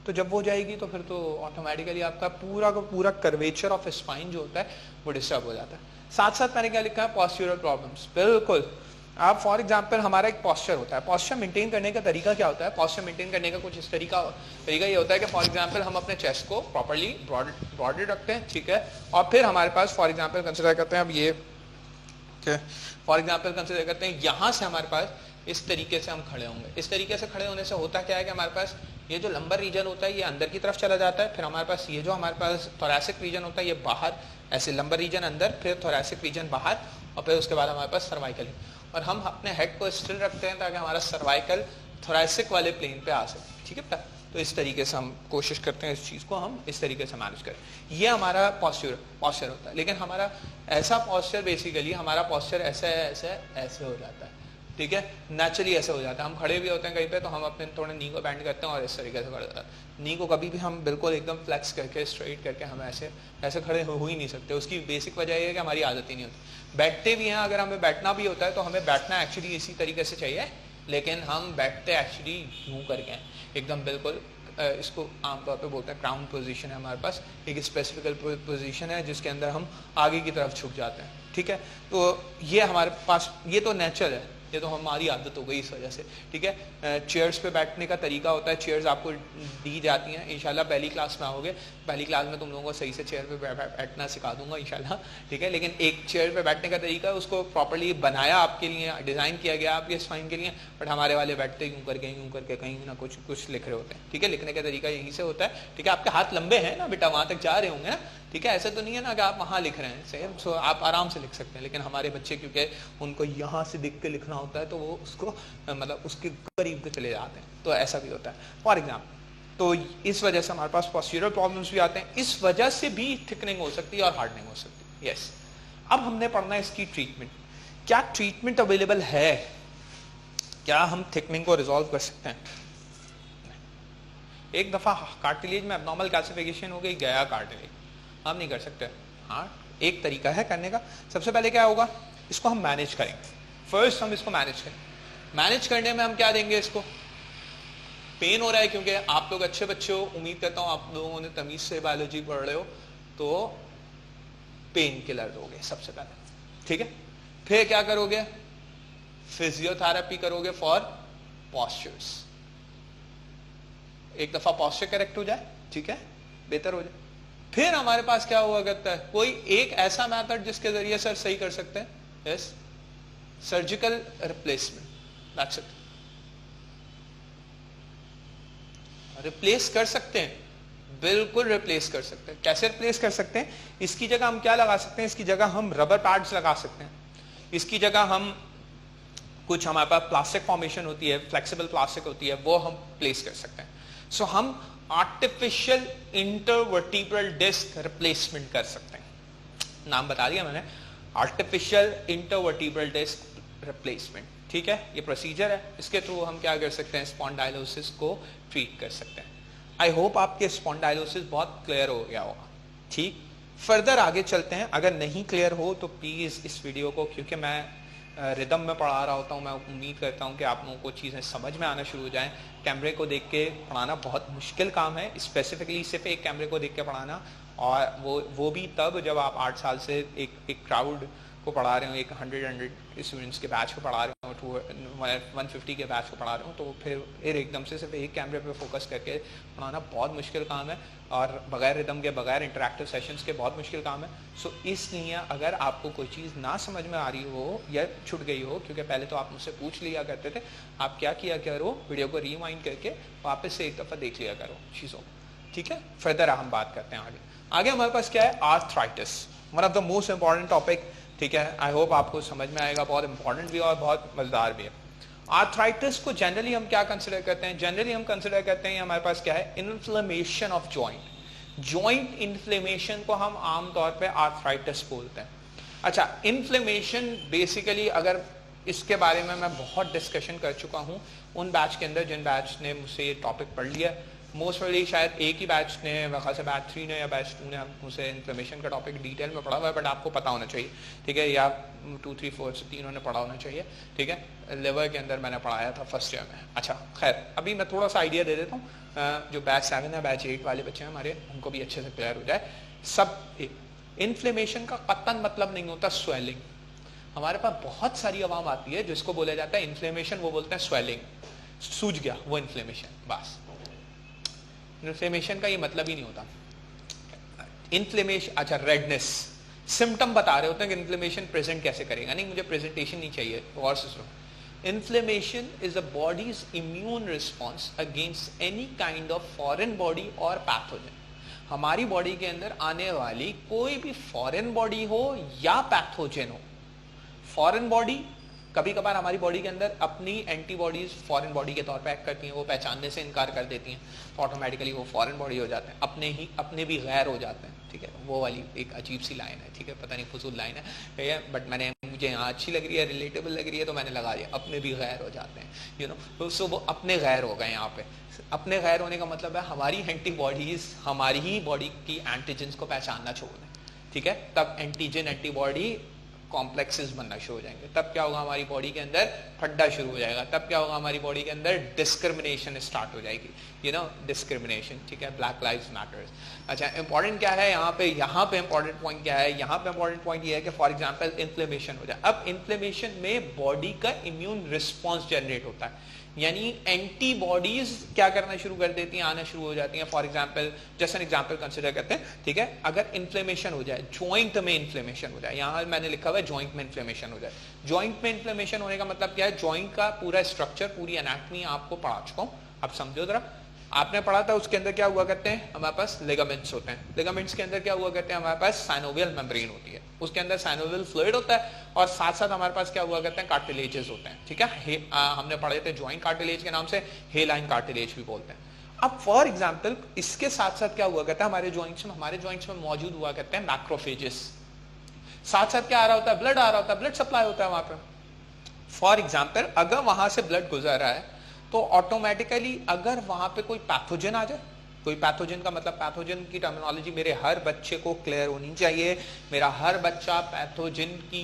तो जब वो जाएगी तो फिर तो ऑटोमेटिकली आपका पूरा का पूरा कर्वेचर ऑफ स्पाइन जो होता है वो डिस्टर्ब हो जाता है। साथ साथ मैंने क्या लिखा है? Postural problems. बिल्कुल, आप फॉर एग्जांपल हमारा एक पॉस्चर होता है, पॉस्चर मेंटेन करने का तरीका क्या होता है? पॉस्चर मेंटेन करने का कुछ इस तरीका ये होता है कि फॉर एग्जांपल हम अपने चेस्ट को प्रॉपर्ली ब्रॉडेड रखते हैं, ठीक है, और फिर हमारे पास फॉर एग्जांपल कंसिडर करते हैं, अब ये फॉर एग्जांपल कंसिडर करते हैं यहाँ से हमारे पास इस तरीके से हम खड़े होंगे। इस तरीके से खड़े होने से होता क्या है कि हमारे पास ये जो लंबर रीजन होता है ये अंदर की तरफ चला जाता है, फिर हमारे पास ये जो हमारे पास थोरैसिक रीजन होता है ये बाहर, ऐसे लंबर रीजन अंदर, फिर थोरैसिक रीजन बाहर, और फिर उसके बाद हमारे पास सर्वाइकल। और हम अपने हेड को स्टिल रखते हैं ताकि हमारा सर्वाइकल थोरैसिक वाले प्लेन पे आ सके, ठीक है बेटा। तो इस तरीके से हम कोशिश करते हैं इस चीज़ को हम इस तरीके से मैनेज करें। ये हमारा पॉस्चर होता है। लेकिन हमारा ऐसा पॉस्चर, बेसिकली हमारा पॉस्चर ऐसे हो जाता है, ठीक है, नेचुरली ऐसे हो जाता है। हम खड़े भी होते हैं कहीं पे तो हम अपने थोड़े नी को बेंड करते हैं और इस तरीके से खड़े होता है। नी को कभी भी हम बिल्कुल एकदम फ्लेक्स करके स्ट्रेट करके हम ऐसे खड़े हो ही नहीं सकते। उसकी बेसिक वजह यह है कि हमारी आदत ही नहीं होती। बैठते भी हैं, अगर हमें बैठना भी होता है तो हमें बैठना एक्चुअली इसी तरीके से चाहिए, लेकिन हम बैठते एक्चुअली यूँ करके हैं एकदम बिल्कुल। इसको आमतौर पे बोलते हैं क्राउन पोजीशन है हमारे पास, एक स्पेसिफिकल पोजीशन है जिसके अंदर हम आगे की तरफ झुक जाते हैं, ठीक है। तो ये हमारे पास, ये तो नेचर है, ये तो हमारी आदत हो गई इस वजह से, ठीक है। चेयर्स पे बैठने का तरीका होता है, चेयर्स आपको दी जाती हैं, इंशाल्लाह पहली क्लास में आओगे, पहली क्लास में तुम लोगों को सही से चेयर पे बैठना सिखा दूंगा इंशाल्लाह, ठीक है। लेकिन एक चेयर पे बैठने का तरीका है, उसको प्रॉपर्ली बनाया आपके लिए, डिजाइन किया गया आपके स्पाइन के लिए, बट हमारे वाले बैठते यूं करके कहीं ना कुछ लिख रहे होते हैं, ठीक है। लिखने का तरीका यहीं से होता है, ठीक है। आपके हाथ लंबे हैं ना बेटा, वहां तक जा रहे होंगे ना, ठीक है। ऐसा तो नहीं है ना कि आप वहां लिख रहे हैं, सेम, सो आप आराम से लिख सकते हैं। लेकिन हमारे बच्चे क्योंकि उनको यहाँ से दिख के लिखना होता है तो वो उसको मतलब उसके करीब के चले जाते हैं, तो ऐसा भी होता है। फॉर एग्जाम्पल तो इस वजह से हमारे पास पोस्टीरियर प्रॉब्लम्स भी आते हैं, इस वजह से भी थिकनिंग हो सकती है और हार्डनिंग हो सकती है। यस, अब हमने पढ़ना है इसकी ट्रीटमेंट। क्या ट्रीटमेंट अवेलेबल है? क्या हम थिकनिंग को रिजॉल्व कर सकते हैं? एक दफा कार्टिलेज में एब्नॉर्मल कैल्सिफिकेशन हो गई, गया कार्टिलेज, हम नहीं कर सकते। हाँ, एक तरीका है करने का। सबसे पहले क्या होगा, इसको हम मैनेज करेंगे। फर्स्ट हम इसको मैनेज करें। मैनेज करने में हम क्या देंगे इसको? पेन हो रहा है, क्योंकि आप लोग अच्छे बच्चे हो, उम्मीद करता हूं आप लोगों ने तमीज से बायोलॉजी पढ़ रहे हो, तो पेन किलर दोगे सबसे पहले, ठीक है। फिर क्या करोगे? फिजियोथेरेपी करोगे फॉर पॉस्चर्स। एक दफा पॉस्चर करेक्ट हो जाए, ठीक है, बेहतर हो जाए, फिर हमारे पास क्या हुआ करता है, कोई एक ऐसा मेथड जिसके जरिए सर सही कर सकते हैं। Yes, surgical replacement, that's it. Replace कर सकते हैं, बिल्कुल रिप्लेस कर सकते हैं। कैसे रिप्लेस कर सकते हैं? इसकी जगह हम क्या लगा सकते हैं? इसकी जगह हम रबर पैड्स लगा सकते हैं। इसकी जगह हम कुछ, हमारे पास प्लास्टिक फॉर्मेशन होती है, फ्लेक्सिबल प्लास्टिक होती है, वो हम प्लेस कर सकते हैं। सो हम आर्टिफिशियल इंटरवर्टिब्रल डिस्क रिप्लेसमेंट कर सकते हैं। नाम बता दिया मैंने, आर्टिफिशियल इंटरवर्टिब्रल डिस्क रिप्लेसमेंट, ठीक है। ये प्रोसीजर है, इसके थ्रू हम क्या कर सकते हैं? स्पॉन्डाइलोसिस को ट्रीट कर सकते हैं। आई होप आपके स्पॉन्डाइलोसिस बहुत क्लियर हो गया होगा, ठीक। फर्दर आगे चलते हैं। अगर नहीं क्लियर हो तो प्लीज इस वीडियो को, क्योंकि मैं रिदम में पढ़ा रहा होता हूँ, मैं उम्मीद करता हूँ कि आप लोगों को चीज़ें समझ में आना शुरू हो जाएं। कैमरे को देख के पढ़ाना बहुत मुश्किल काम है, स्पेसिफिकली सिर्फ एक कैमरे को देख के पढ़ाना, और वो भी तब जब आप 8 साल से एक क्राउड को पढ़ा रहे हो, एक 100 स्टूडेंट्स के बैच को पढ़ा रहे हो, 150 के बैच को पढ़ा रहे हो, तो फिर एकदम से सिर्फ एक कैमरे पे फोकस करके पढ़ाना बहुत मुश्किल काम है, और बगैर रिदम के, बगैर इंटरैक्टिव सेशंस के बहुत मुश्किल काम है। सो इसलिए अगर आपको कोई चीज़ ना समझ में आ रही हो या छूट गई हो, क्योंकि पहले तो आप मुझसे पूछ लिया करते थे, आप क्या किया करो, वीडियो को रिवाइंड करके वापस से एक दफ़ा देख लिया करो चीज़ों, ठीक है। फर्दर हम बात करते हैं आगे हमारे पास क्या है? Arthritis, one of the most important topic, ठीक है। आई होप आपको समझ में आएगा, बहुत इंपॉर्टेंट भी और बहुत मजेदार भी है। आर्थराइटिस को जनरली हम क्या कंसिडर करते हैं? जनरली हम कंसिडर करते हैं हमारे पास क्या है? Inflammation of joint. Joint inflammation को हम आमतौर पे आर्थराइटिस बोलते हैं। अच्छा, इन्फ्लेमेशन बेसिकली, अगर इसके बारे में मैं बहुत डिस्कशन कर चुका हूं उन बैच के अंदर जिन बैच ने मुझसे ये टॉपिक पढ़ लिया। मोस्ट प्रोबेबली शायद एक ही बैच ने, मेरे ख्याल से बैच 3 ने या बैच 2 ने मुझसे इन्फ्लेमेशन का टॉपिक डिटेल में पढ़ा हुआ है, बट आपको पता होना चाहिए, ठीक है, या 2, 3, 4 से 3 ने पढ़ा होना चाहिए, ठीक है। लिवर के अंदर मैंने पढ़ाया था फर्स्ट ईयर में। अच्छा, खैर, अभी मैं थोड़ा सा आइडिया दे देता हूँ, जो बैच 7 है, बैच 8 वाले बच्चे हैं हमारे, उनको भी अच्छे से क्लियर हो जाए। सब इन्फ्लेमेशन का कतन मतलब नहीं होता स्वेलिंग। हमारे पास बहुत सारी आवाम आती है जिसको बोला जाता है इन्फ्लेमेशन, वो बोलते हैं स्वेलिंग, सूज गया, वो इन्फ्लेमेशन। बस, इन्फ्लेमेशन का ये मतलब ही नहीं होता। इन्फ्लेमेशन, अच्छा, रेडनेस सिम्टम बता रहे होते हैं कि इन्फ्लेमेशन प्रेजेंट कैसे करेगा। नहीं, मुझे प्रेजेंटेशन नहीं चाहिए, और से सुनो। Inflammation is a bodies immune response against any kind of foreign body और पैथोजन। हमारी बॉडी के अंदर आने वाली कोई भी फॉरेन बॉडी हो या पैथोजन हो। फॉरेन बॉडी, कभी कभार हमारी बॉडी के अंदर अपनी एंटीबॉडीज फॉरेन बॉडी के तौर पे एक्ट करती हैं, वो पहचानने से इनकार कर देती हैं, तो ऑटोमेटिकली वो फॉरेन बॉडी हो जाते हैं, अपने भी गैर हो जाते हैं, ठीक है। वो वाली एक अजीब सी लाइन है, ठीक है, पता नहीं फजूल लाइन है, ठीक है, बट मुझे यहाँ अच्छी लग रही है, रिलेटेबल लग रही है, तो मैंने लगा दिया, अपने भी गैर हो जाते हैं, यू नो। सो वो अपने गैर हो गए। यहाँ पे अपने गैर होने का मतलब है हमारी एंटीबॉडीज हमारी ही बॉडी की एंटीजेंस को पहचानना छोड़ दें, ठीक है। तब एंटीजन एंटीबॉडी कॉम्प्लेक्सेस बनना शुरू हो जाएंगे। तब क्या होगा? हमारी बॉडी के अंदर फड्डा शुरू हो जाएगा। तब क्या होगा? हमारी बॉडी के अंदर डिस्क्रिमिनेशन स्टार्ट हो जाएगी, यू नो, डिस्क्रिमिनेशन, ठीक है। Black lives matters. अच्छा, इंपॉर्टेंट क्या है यहाँ पे इंपॉर्टेंट पॉइंट क्या है? यहाँ पे इंपॉर्टेंट पॉइंट ये है कि फॉर एग्जांपल इन्फ्लेमेशन हो जाए। अब इन्फ्लेमेशन में बॉडी का इम्यून रिस्पॉन्स जनरेट होता है, यानी एंटीबॉडीज क्या करना शुरू कर देती हैं, आना शुरू हो जाती हैं। फॉर एग्जांपल, जैसे एन एग्जांपल कंसिडर करते हैं, ठीक है। अगर इन्फ्लेमेशन हो जाए, जॉइंट में इन्फ्लेमेशन हो जाए, यहां मैंने लिखा हुआ है जॉइंट में इन्फ्लेमेशन हो जाए। जॉइंट में इन्फ्लेमेशन होने का मतलब क्या है? जॉइंट का पूरा स्ट्रक्चर, पूरी एनाटमी आपको पढ़ा चुका हूं, अब समझो जरा। आपने पढ़ा था उसके अंदर क्या हुआ करते हैं? हमारे पास लिगामेंट्स होते हैं। लिगामेंट्स के अंदर क्या हुआ करते हैं? हमारे पास साइनोवियल मेम्ब्रेन होती है, उसके अंदर साइनोवियल फ्लूइड होता है, और साथ साथ हमारे पास क्या हुआ करते हैं? कार्टिलेजेस होते हैं, ठीक है। हमने पढ़े थे जॉइंट कार्टिलेज के नाम से, हेलाइन कार्टिलेज भी बोलते हैं। अब फॉर एग्जाम्पल इसके साथ साथ क्या हुआ करता है हमारे जॉइंट्स में मौजूद हुआ करते हैं मैक्रोफेजेस। साथ साथ क्या आ रहा होता है, ब्लड आ रहा होता है, ब्लड सप्लाई होता है वहां पर। फॉर एग्जाम्पल अगर वहां से ब्लड गुजर रहा है तो ऑटोमेटिकली अगर वहां पे कोई पैथोजन आ जाए, कोई पैथोजन का मतलब, पैथोजन की टर्मिनोलॉजी मेरे हर बच्चे को क्लियर होनी चाहिए। मेरा हर बच्चा पैथोजन की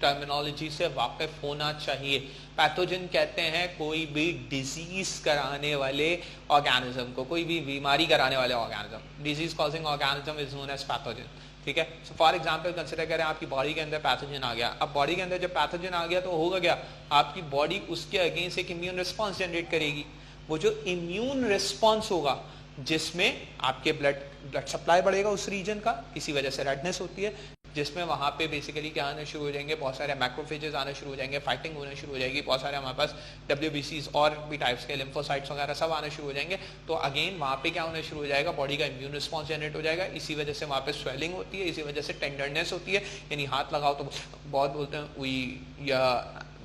टर्मिनोलॉजी से वाकिफ होना चाहिए। पैथोजन कहते हैं कोई भी डिजीज कराने वाले ऑर्गेनिज्म को, कोई भी बीमारी कराने वाले organism. Disease causing organism is known as pathogen. ठीक है, सो फॉर एग्जांपल कंसिडर करें आपकी बॉडी के अंदर पैथोजन आ गया। अब बॉडी के अंदर जब पैथोजन आ गया तो होगा क्या, आपकी बॉडी उसके अगेंस्ट एक इम्यून रिस्पॉन्स जनरेट करेगी। वो जो इम्यून रिस्पॉन्स होगा जिसमें आपके ब्लड सप्लाई बढ़ेगा उस रीजन का, इसी वजह से रेडनेस होती है, जिसमें वहां पे बेसिकली क्या आना शुरू हो जाएंगे, बहुत सारे मैक्रोफेजेस आना शुरू हो जाएंगे, फाइटिंग होना शुरू हो जाएगी, बहुत सारे हमारे पास WBCs और भी टाइप्स के लिम्फोसाइट्स वगैरह सब आना शुरू हो जाएंगे। तो अगेन वहां पे क्या होना शुरू हो जाएगा, बॉडी का इम्यून रिस्पॉन्स जनरेट हो जाएगा। इसी वजह से वहां पे स्वेलिंग होती है, इसी वजह से टेंडरनेस होती है, यानी हाथ लगाओ तो बहुत बोलते हैं उई, या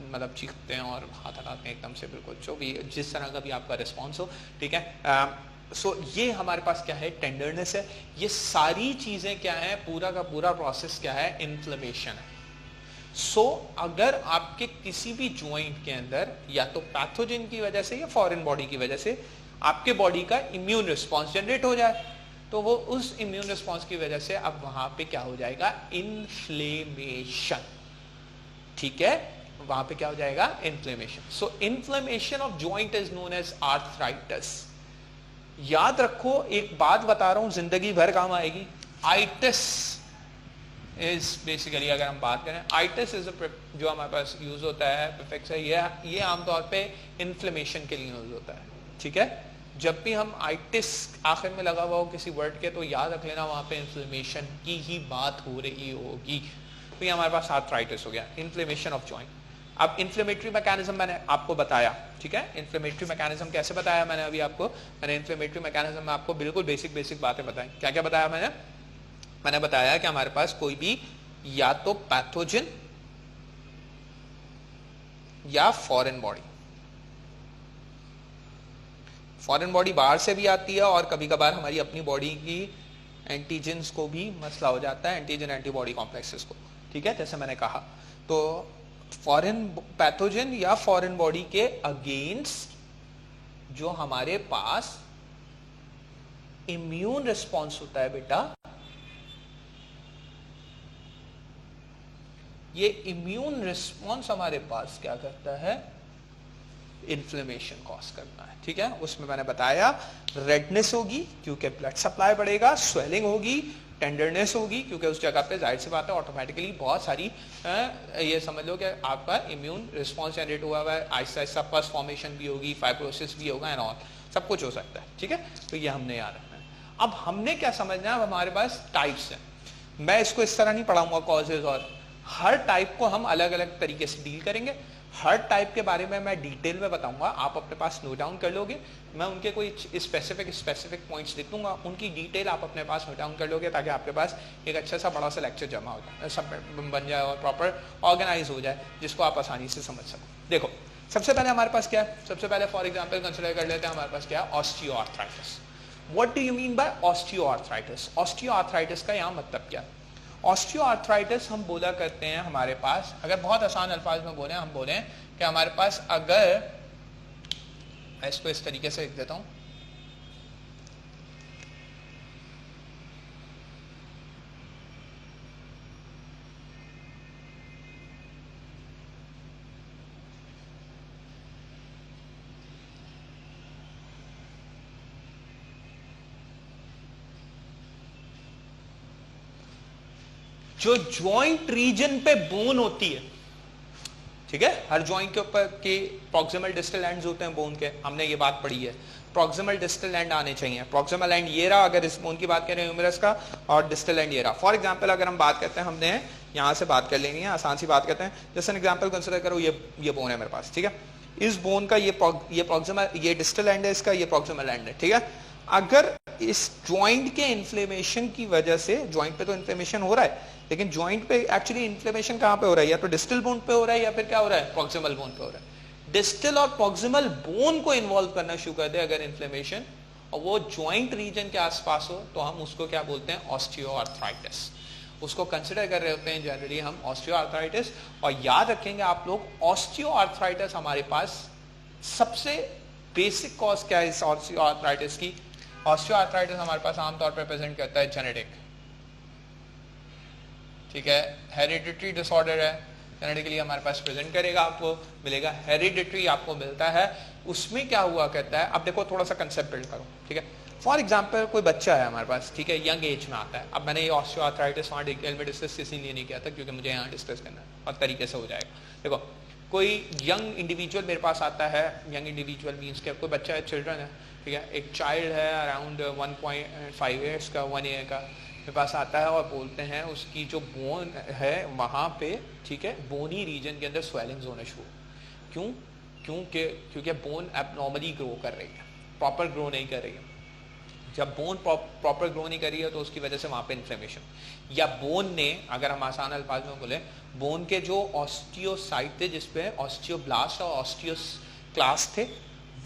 मतलब चीखते हैं और हाथ हटाते हैं एकदम से, बिल्कुल जो भी जिस तरह का भी आपका रिस्पॉन्स हो। ठीक है, सो ये हमारे पास क्या है, टेंडरनेस है। ये सारी चीजें क्या है, पूरा का पूरा प्रोसेस क्या है, इन्फ्लेमेशन है। सो अगर आपके किसी भी ज्वाइंट के अंदर या तो पैथोजन की वजह से या फॉरेन बॉडी की वजह से आपके बॉडी का इम्यून रिस्पॉन्स जनरेट हो जाए, तो वो उस इम्यून रिस्पॉन्स की वजह से अब वहां पे क्या हो जाएगा, इन्फ्लेमेशन। ठीक है, वहां पे क्या हो जाएगा, inflammation. So inflammation of joint is known as arthritis. याद रखो, एक बात बता रहा हूं, जिंदगी भर काम आएगी। आइटिस इज बेसिकली, अगर हम बात करें, आइटिस इज जो हमारे पास यूज होता है प्रीफिक्स है, ये आमतौर पे इन्फ्लेमेशन के लिए यूज होता है। ठीक है, जब भी हम आइटिस आखिर में लगा हुआ हो किसी वर्ड के, तो याद रख लेना वहां पे इन्फ्लेमेशन की ही बात हो रही होगी। तो ये हमारे पास आर्थराइटिस हो गया, इन्फ्लेमेशन ऑफ जॉइंट। अब इन्फ्लेमेटरी मैकेनिज्म मैंने आपको बताया। ठीक है, इन्फ्लेमेटरी मैकेनिज्म कैसे बताया मैंने अभी आपको, मैंने इन्फ्लेमेटरी मैकेनिज्म में आपको बिल्कुल बेसिक बातें बताई। क्या क्या बताया मैंने बताया कि हमारे पास कोई भी या तो पैथोजन या फॉरेन बॉडी बाहर से भी आती है, और कभी कभार हमारी अपनी बॉडी की एंटीजेंस को भी मसला हो जाता है, एंटीजन एंटीबॉडी कॉम्प्लेक्सेस को। ठीक है, जैसे मैंने कहा, तो फॉरेन पैथोजन या फॉरेन बॉडी के अगेंस्ट जो हमारे पास इम्यून रिस्पॉन्स होता है बेटा, ये इम्यून रिस्पॉन्स हमारे पास क्या करता है, इन्फ्लेमेशन कॉज करता है। ठीक है, उसमें मैंने बताया रेडनेस होगी क्योंकि ब्लड सप्लाई बढ़ेगा, स्वेलिंग होगी, टेंडरनेस होगी क्योंकि उस जगह पे जाहिर सी बात है ऑटोमेटिकली बहुत सारी ये समझ लो कि आपका इम्यून रिस्पॉन्स जनरेट हुआ है, आहिस्ता आहिस्ता पस फॉर्मेशन भी होगी, फाइब्रोसिस भी होगा एंड ऑल, सब कुछ हो सकता है। ठीक है, तो ये हमने याद रखना है। अब हमने क्या समझना है, अब हमारे पास टाइप्स हैं। मैं इसको इस तरह नहीं पढ़ाऊंगा कॉजेज, और हर टाइप को हम अलग अलग तरीके से डील करेंगे। हर टाइप के बारे में मैं डिटेल में बताऊंगा, आप अपने पास नोट डाउन कर लोगे। मैं उनके कोई स्पेसिफिक पॉइंट्स लिख दूंगा, उनकी डिटेल आप अपने पास नोट डाउन कर लोगे, ताकि आपके पास एक अच्छा सा बड़ा सा लेक्चर जमा हो जाए, सब बन जाए और प्रॉपर ऑर्गेनाइज हो जाए, जिसको आप आसानी से समझ सको। देखो, सबसे पहले हमारे पास क्या है, सबसे पहले फॉर एग्जाम्पल कंसिडर कर लेते हैं, हमारे पास क्या है, osteoarthritis. What do you mean by osteoarthritis? Osteoarthritis का यहाँ मतलब क्या है? ऑस्टियोआर्थराइटिस हम बोला करते हैं हमारे पास, अगर बहुत आसान अल्फाज में बोले, हम बोले कि हमारे पास, अगर मैं इसको इस तरीके से लिख देता हूं, जो जॉइंट रीजन पे बोन होती है, ठीक है, हर जॉइंट के ऊपर के प्रॉक्सिमल डिस्टल एंड्स होते हैं बोन के, हमने ये बात पढ़ी है, प्रॉक्सिमल डिस्टल एंड आने चाहिए। प्रॉक्सिमल एंड ये रहा, अगर इस बोन की बात करें ह्यूमरस का, और डिस्टल एंड ये रहा। फॉर एग्जांपल अगर हम बात करते हैं, हमने यहां से बात कर लेनी है, आसान सी बात करते हैं। जैसे एन एग्जांपल कंसीडर करो, ये बोन है मेरे पास, ठीक है, इस बोन का ये प्रॉक्सिमल, ये डिस्टल एंड है इसका, ये प्रॉक्सिमल एंड है, ठीक है। अगर इस ज्वाइंट के इन्फ्लेमेशन की वजह से, ज्वाइंट पे तो इन्फ्लेमेशन हो रहा है, लेकिन ज्वाइंट पे एक्चुअली इन्फ्लेमेशन कहां पे हो रहा है, या तो डिस्टल बोन पे हो रहा है या फिर क्या हो रहा है, प्रॉक्सिमल बोन पे हो रहा है। डिस्टल और प्रॉक्सिमल बोन को इन्वॉल्व करना शुरू कर दे अगर इन्फ्लेमेशन, और वो जॉइंट रीजन के आसपास हो तो हम उसको क्या बोलते हैं, ऑस्टियोआर्थराइटिस। उसको कंसिडर कर रहे होते हैं जनरली हम ऑस्टियोआर्थराइटिस। और याद रखेंगे आप लोग, ऑस्टियोआर्थराइटिस हमारे पास सबसे बेसिक कॉज क्या है इस ऑस्टियोआर्थराइटिस की? ऑस्टियोआर्थराइटिस हमारे पास आमतौर पर प्रेजेंट करता है जेनेटिक, ठीक है, हेरिडिटरी डिसऑर्डर है, जेनेटिकली हमारे पास प्रेजेंट करेगा, आपको मिलेगा, हेरिडिटरी आपको मिलता है। उसमें क्या हुआ कहता है, अब देखो थोड़ा सा कंसेप्ट बिल्ड करो, ठीक है। फॉर एग्जाम्पल कोई बच्चा है हमारे पास, ठीक है, यंग एज में आता है। अब मैंने ये ऑस्टियोआर्थराइटिस वहाँ डिटेल में डिस्कस इसीलिए नहीं किया था क्योंकि मुझे यहाँ डिस्कस करना है और तरीके से हो जाएगा। देखो कोई यंग इंडिविजुअल मेरे पास आता है, यंग इंडिविजुअल मीन्स क्या, कोई बच्चा है, चिल्ड्रन है, ठीक है, एक चाइल्ड है अराउंड 1.5 ईयर्स का, 1 ईयर का, मेरे पास आता है और बोलते हैं उसकी जो बोन है वहाँ पे, ठीक है, बोनी रीजन के अंदर स्वेलिंग्स होने शुरू। क्यों? क्योंकि बोन एबनॉर्मली ग्रो कर रही है, प्रॉपर ग्रो नहीं कर रही है। जब बोन प्रॉपर ग्रो नहीं कर रही है तो उसकी वजह से वहाँ पे इन्फ्लेमेशन, या बोन ने, अगर हम आसान अल्फाज में बोले, बोन के जो ऑस्टियोसाइट थे जिसपे ऑस्टियोब्लास्ट और ऑस्टियोक्लास्ट थे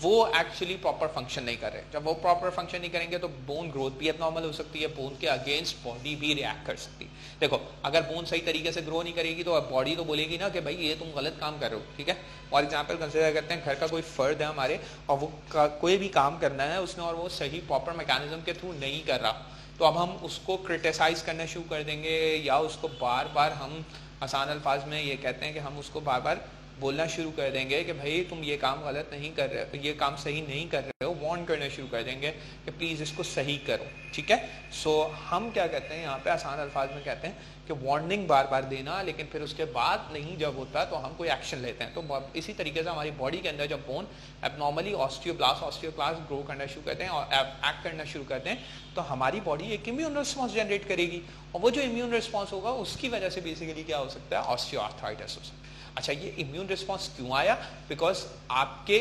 वो एक्चुअली प्रॉपर फंक्शन नहीं कर रहे। जब वो प्रॉपर फंक्शन नहीं करेंगे तो बोन ग्रोथ भी एबनॉर्मल हो सकती है, बोन के अगेंस्ट बॉडी भी रिएक्ट कर सकती है। देखो अगर बोन सही तरीके से ग्रो नहीं करेगी तो बॉडी तो बोलेगी ना कि भाई ये तुम गलत काम कर रहे हो, ठीक है। फॉर एग्जाम्पल कंसिडर करते हैं घर का कोई फर्द है हमारे और वो कोई भी काम करना है उसने और वो सही प्रॉपर मैकेनिज्म के थ्रू नहीं कर रहा, तो अब हम उसको क्रिटिसाइज करना शुरू कर देंगे, या उसको बार बार हम आसान अल्फाज में ये कहते हैं कि हम उसको बार बार बोलना शुरू कर देंगे कि भाई तुम ये काम गलत नहीं कर रहे हो, ये काम सही नहीं कर रहे हो, वार्न करना शुरू कर देंगे कि प्लीज़ इसको सही करो, ठीक है। सो हम क्या कहते हैं यहाँ पे आसान अल्फाज में कहते हैं कि वार्निंग बार बार देना, लेकिन फिर उसके बाद नहीं जब होता तो हम कोई एक्शन लेते हैं। तो इसी तरीके से हमारी बॉडी के अंदर जब बोन एबनॉर्मली ऑस्टियोक्लास्ट ग्रो करना शुरू करते हैं और एक्ट करना शुरू करते हैं तो हमारी बॉडी एक इम्यून रिस्पॉन्स जनरेट करेगी, और वो जो इम्यून रिस्पॉन्स होगा उसकी वजह से बेसिकली क्या हो सकता है, ऑस्टियोआर्थराइटिस हो सकता है। अच्छा, ये इम्यून रिस्पॉन्स क्यों आया? बिकॉज आपके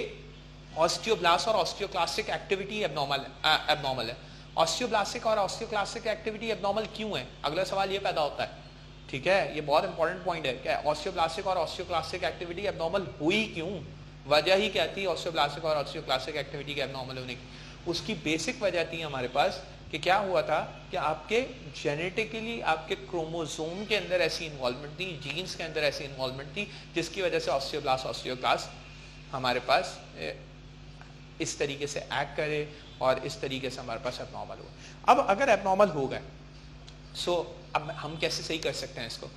ऑस्टियोब्लास्ट और ऑस्टियोक्लास्टिक एक्टिविटी एबनॉर्मल है। ऑस्टियोब्लास्टिक और ऑस्टियोक्लास्टिक एक्टिविटी एबनॉर्मल क्यों है? अगला सवाल ये पैदा होता है, ठीक है, ये बहुत इंपॉर्टेंट पॉइंट है कि ऑस्टियोब्लास्टिक और ऑस्टियोक्लास्टिक एक्टिविटी एबनॉर्मल हुई क्यों, वजह ही क्या थी ऑस्टियोब्लास्टिक और ऑस्टियोक्लास्टिक एक्टिविटी के एबनॉर्मल होने की? उसकी बेसिक वजह थी हमारे पास कि क्या हुआ था कि आपके जेनेटिकली आपके क्रोमोसोम के अंदर ऐसी इन्वॉल्वमेंट थी, जीन्स के अंदर ऐसी इन्वॉल्वमेंट थी जिसकी वजह से ऑस्टियोब्लास्ट ऑस्टियोक्लास्ट हमारे पास इस तरीके से एक्ट करे और इस तरीके से हमारे पास एबनॉर्मल हो। अब अगर एबनॉर्मल हो गए सो अब हम कैसे सही कर सकते हैं इसको?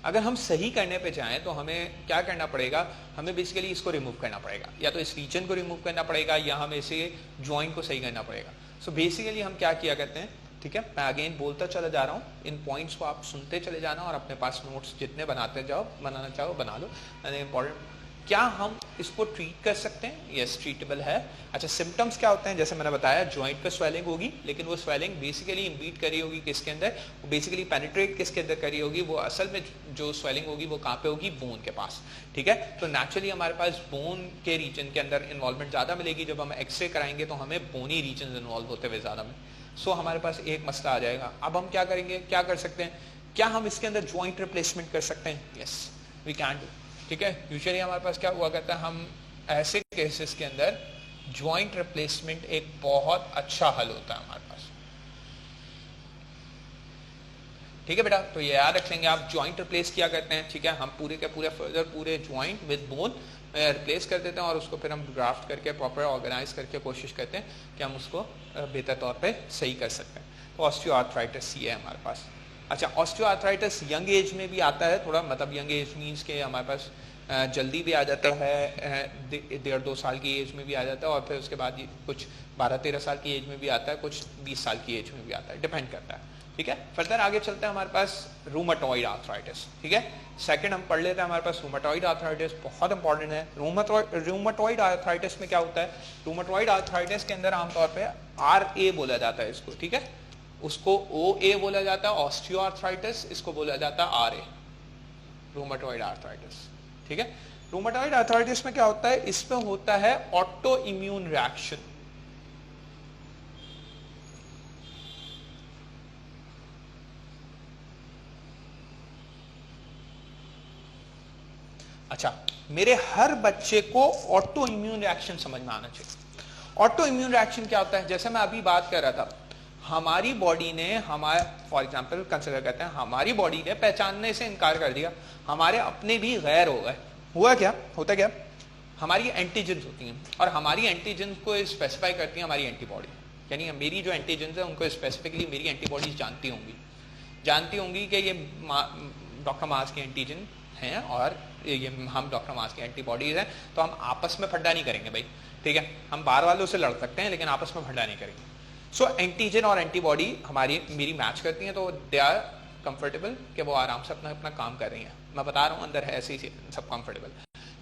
अगर हम सही करने पे जाएं तो हमें क्या करना पड़ेगा, हमें बेसिकली इसको रिमूव करना पड़ेगा, या तो इस रीजन को रिमूव करना पड़ेगा या हमें इसे जॉइंट को सही करना पड़ेगा। सो बेसिकली हम क्या किया करते हैं, ठीक है, मैं अगेन बोलता चला जा रहा हूँ, इन पॉइंट्स को आप सुनते चले जाना और अपने पास नोट्स जितने बनाते जाओ, बनाना चाहो बना लो। इंपॉर्टेंट, क्या हम इसको ट्रीट कर सकते हैं? यस, ट्रीटेबल है। अच्छा, सिम्टम्स क्या होते हैं? जैसे मैंने बताया जॉइंट पे स्वेलिंग होगी, लेकिन वो स्वेलिंग बेसिकली इम्बीट करी होगी किसके अंदर, वो बेसिकली पेनिट्रेट किसके अंदर करी होगी, वो असल में जो स्वेलिंग होगी वो कहाँ पे होगी, बोन के पास, ठीक है। तो नेचुरली हमारे पास बोन के रीजन के अंदर इन्वॉल्वमेंट ज़्यादा मिलेगी। जब हम एक्सरे कराएंगे तो हमें बोनी रीजन इन्वॉल्व होते हुए ज़्यादा में, सो हमारे पास एक मसला आ जाएगा। अब हम क्या करेंगे, क्या कर सकते हैं, क्या हम इसके अंदर जॉइंट रिप्लेसमेंट कर सकते हैं? यस, वी कैन डू, ठीक है। यूजुअली हमारे पास क्या हुआ करता है, हम ऐसे केसेस के अंदर जॉइंट रिप्लेसमेंट एक बहुत अच्छा हल होता है हमारे पास, ठीक है बेटा। तो ये याद रख लेंगे आप, जॉइंट रिप्लेस किया करते हैं, ठीक है। हम पूरे के पूरे फर्दर पूरे जॉइंट विद बोन रिप्लेस कर देते हैं और उसको फिर हम ग्राफ्ट करके प्रॉपर ऑर्गेनाइज करके कोशिश करते हैं कि हम उसको बेहतर तौर पे सही कर सकते हैं। तो ऑस्टियोआर्थराइटिस ये है हमारे पास। अच्छा, ऑस्टियोआर्थराइटिस यंग एज में भी आता है थोड़ा, मतलब यंग एज मीन्स के हमारे पास जल्दी भी आ जाता है, 1.5-2 साल की एज में भी आ जाता है, और फिर उसके बाद कुछ 12-13 साल की एज में भी आता है, कुछ 20 साल की एज में भी आता है, डिपेंड करता है, ठीक है। फर्दर आगे चलते हैं, हमारे पास रूमेटॉइड आर्थराइटिस, ठीक है। सेकंड हम पढ़ लेते हैं, हमारे पास रूमेटॉइड आर्थराइटिस बहुत इंपॉर्टेंट है। रूमेटॉइड आर्थराइटिस में क्या होता है, रूमेटॉइड आर्थराइटिस के अंदर आमतौर पर RA बोला जाता है इसको, ठीक है, उसको OA बोला जाता है ऑस्टियोआर्थराइटिस, इसको बोला जाता है RA, रूमेटॉइड आर्थराइटिस, ठीक है। रूमेटॉइड आर्थराइटिस में क्या होता है, इसमें होता है ऑटो इम्यून रिएक्शन। अच्छा, मेरे हर बच्चे को ऑटो इम्यून रिएक्शन समझ में आना चाहिए। ऑटो इम्यून रिएक्शन क्या होता है? जैसे मैं अभी बात कर रहा था, हमारी बॉडी ने हमारे, फॉर एग्जांपल कंसिडर करते हैं, हमारी बॉडी ने पहचानने से इनकार कर दिया, हमारे अपने भी गैर हो गए। हुआ क्या? होता क्या? हमारी एंटीजेंस होती हैं और हमारी एंटीजेंस को स्पेसिफाई करती है हमारी एंटीबॉडी, यानी मेरी जो एंटीजेंस है उनको स्पेसिफिकली मेरी एंटीबॉडीज जानती होंगी कि ये डॉक्टर मार्स के एंटीजन हैं और ये हम डॉक्टर मार्स की एंटीबॉडीज हैं, तो हम आपस में फड्डा नहीं करेंगे भाई, ठीक है? हम बाहर वालों से लड़ सकते हैं लेकिन आपस में फड्डा नहीं करेंगे। सो एंटीजन और एंटीबॉडी हमारी मेरी मैच करती हैं, तो दे आर कंफर्टेबल कि वो आराम से अपना अपना काम कर रही हैं। मैं बता रहा हूँ अंदर है ऐसे ही सब कंफर्टेबल,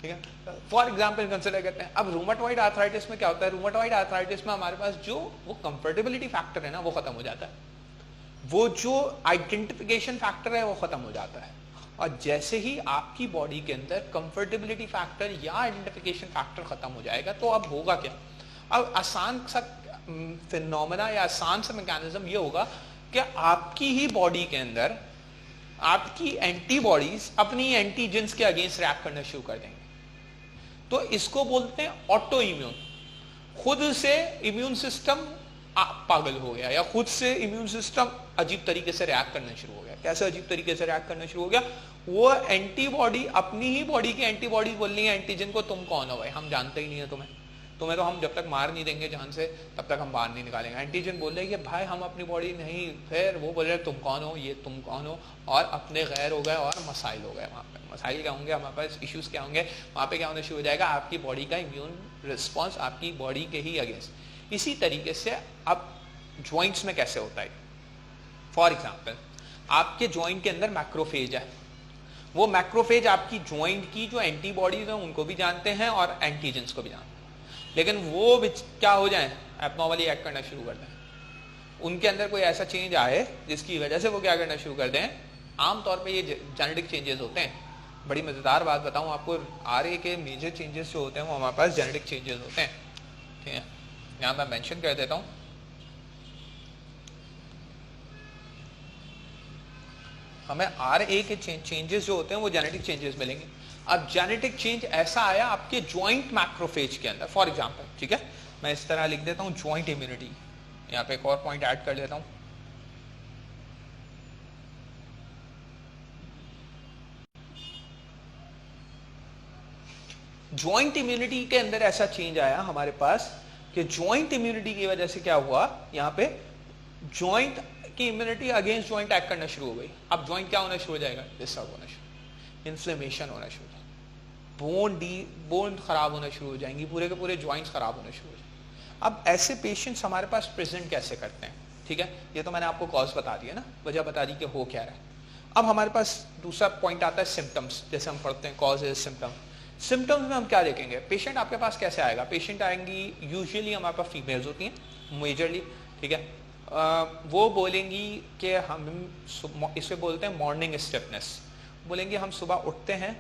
ठीक है? फॉर एग्जाम्पल कंसिडर करते हैं, अब रूमेटॉइड आर्थराइटिस में क्या होता है? रूमेटॉइड आर्थराइटिस में हमारे पास जो वो कंफर्टेबिलिटी फैक्टर है ना, वो खत्म हो जाता है, वो जो आइडेंटिफिकेशन फैक्टर है वो खत्म हो जाता है। और जैसे ही आपकी बॉडी के अंदर कंफर्टेबिलिटी फैक्टर या आइडेंटिफिकेशन फैक्टर खत्म हो जाएगा, तो अब होगा क्या? अब आसान सा फिनोमेना या आसान सा मैकेनिज्म ये होगा कि आपकी ही बॉडी के अंदर आपकी एंटीबॉडीज अपनी एंटीजेंस के अगेंस्ट रिएक्ट करना शुरू कर देंगे। तो इसको बोलते हैं ऑटो इम्यून। खुद से इम्यून सिस्टम पागल हो गया या खुद से इम्यून सिस्टम अजीब तरीके से रिएक्ट करना शुरू हो गया। कैसे अजीब तरीके से रिएक्ट करना शुरू हो गया? वो एंटीबॉडी अपनी ही बॉडी की एंटीबॉडी बोल रही है एंटीजन को, तुम कौन हो भाई, हम जानते ही नहीं है तुम्हें तो हम जब तक मार नहीं देंगे जान से तब तक हम बाहर नहीं निकालेंगे। एंटीजन बोल रहे हैं कि भाई हम अपनी बॉडी नहीं, फिर वो बोल रहे तुम कौन हो, ये तुम कौन हो, और अपने गैर हो गए और मसाइल हो गए। वहाँ पे मसाइल क्या होंगे, हमारे पास इश्यूज क्या होंगे, वहाँ पे क्या होना शुरू हो जाएगा? आपकी बॉडी का इम्यून रिस्पॉन्स आपकी बॉडी के ही अगेंस्ट। इसी तरीके से अब ज्वाइंट्स में कैसे होता है? फॉर एग्जाम्पल आपके ज्वाइंट के अंदर मैक्रोफेज है, वो मैक्रोफेज आपकी ज्वाइंट की जो एंटीबॉडीज हैं उनको भी जानते हैं और एंटीजेंस को भी जानते हैं, लेकिन वो क्या हो जाए, एबनॉर्मली एक्ट करना शुरू कर दें। उनके अंदर कोई ऐसा चेंज आए जिसकी वजह से वो क्या करना शुरू कर दें। आमतौर पे ये जेनेटिक चेंजेस होते हैं। बड़ी मजेदार बात बताऊं आपको, आरए के मेजर चेंजेस जो होते हैं वो हमारे पास जेनेटिक चेंजेस होते हैं, ठीक है? यहाँ मैं मेंशन कर देता हूँ। हमें आरए के चेंजेस जो होते हैं वो जेनेटिक चेंजेस मिलेंगे। अब जेनेटिक चेंज ऐसा आया आपके ज्वाइंट मैक्रोफेज के अंदर, फॉर एग्जांपल, ठीक है? मैं इस तरह लिख देता हूं ज्वाइंट इम्यूनिटी। यहां पे एक और पॉइंट ऐड कर देता हूं, ज्वाइंट इम्यूनिटी के अंदर ऐसा चेंज आया हमारे पास कि ज्वाइंट इम्यूनिटी की वजह से क्या हुआ, यहां पे ज्वाइंट की इम्यूनिटी अगेंस्ट ज्वाइंट एक्ट करना शुरू हो गई। अब ज्वाइंट क्या होना शुरू हो जाएगा? डिस्टर्ब होना शुरू, इन्फ्लेमेशन होना शुरू, बोन खराब होना शुरू हो जाएंगी, पूरे के पूरे ज्वाइंट्स खराब होना शुरू हो जाएंगे। अब ऐसे पेशेंट्स हमारे पास प्रेजेंट कैसे करते हैं, ठीक है? ये तो मैंने आपको कॉज बता दिया ना, वजह बता दी कि हो क्या रहा है। अब हमारे पास दूसरा पॉइंट आता है सिम्टम्स। जैसे हम पढ़ते हैं कॉज इज सिम्टम। सिम्टम्स में हम क्या देखेंगे? पेशेंट आपके पास कैसे आएगा? पेशेंट आएंगी यूजुअली हमारे पास फीमेल्स होती हैं मेजरली, ठीक है? वो बोलेंगी कि हम इसे बोलते हैं मॉर्निंग स्टिफनेस। बोलेंगे हम सुबह उठते हैं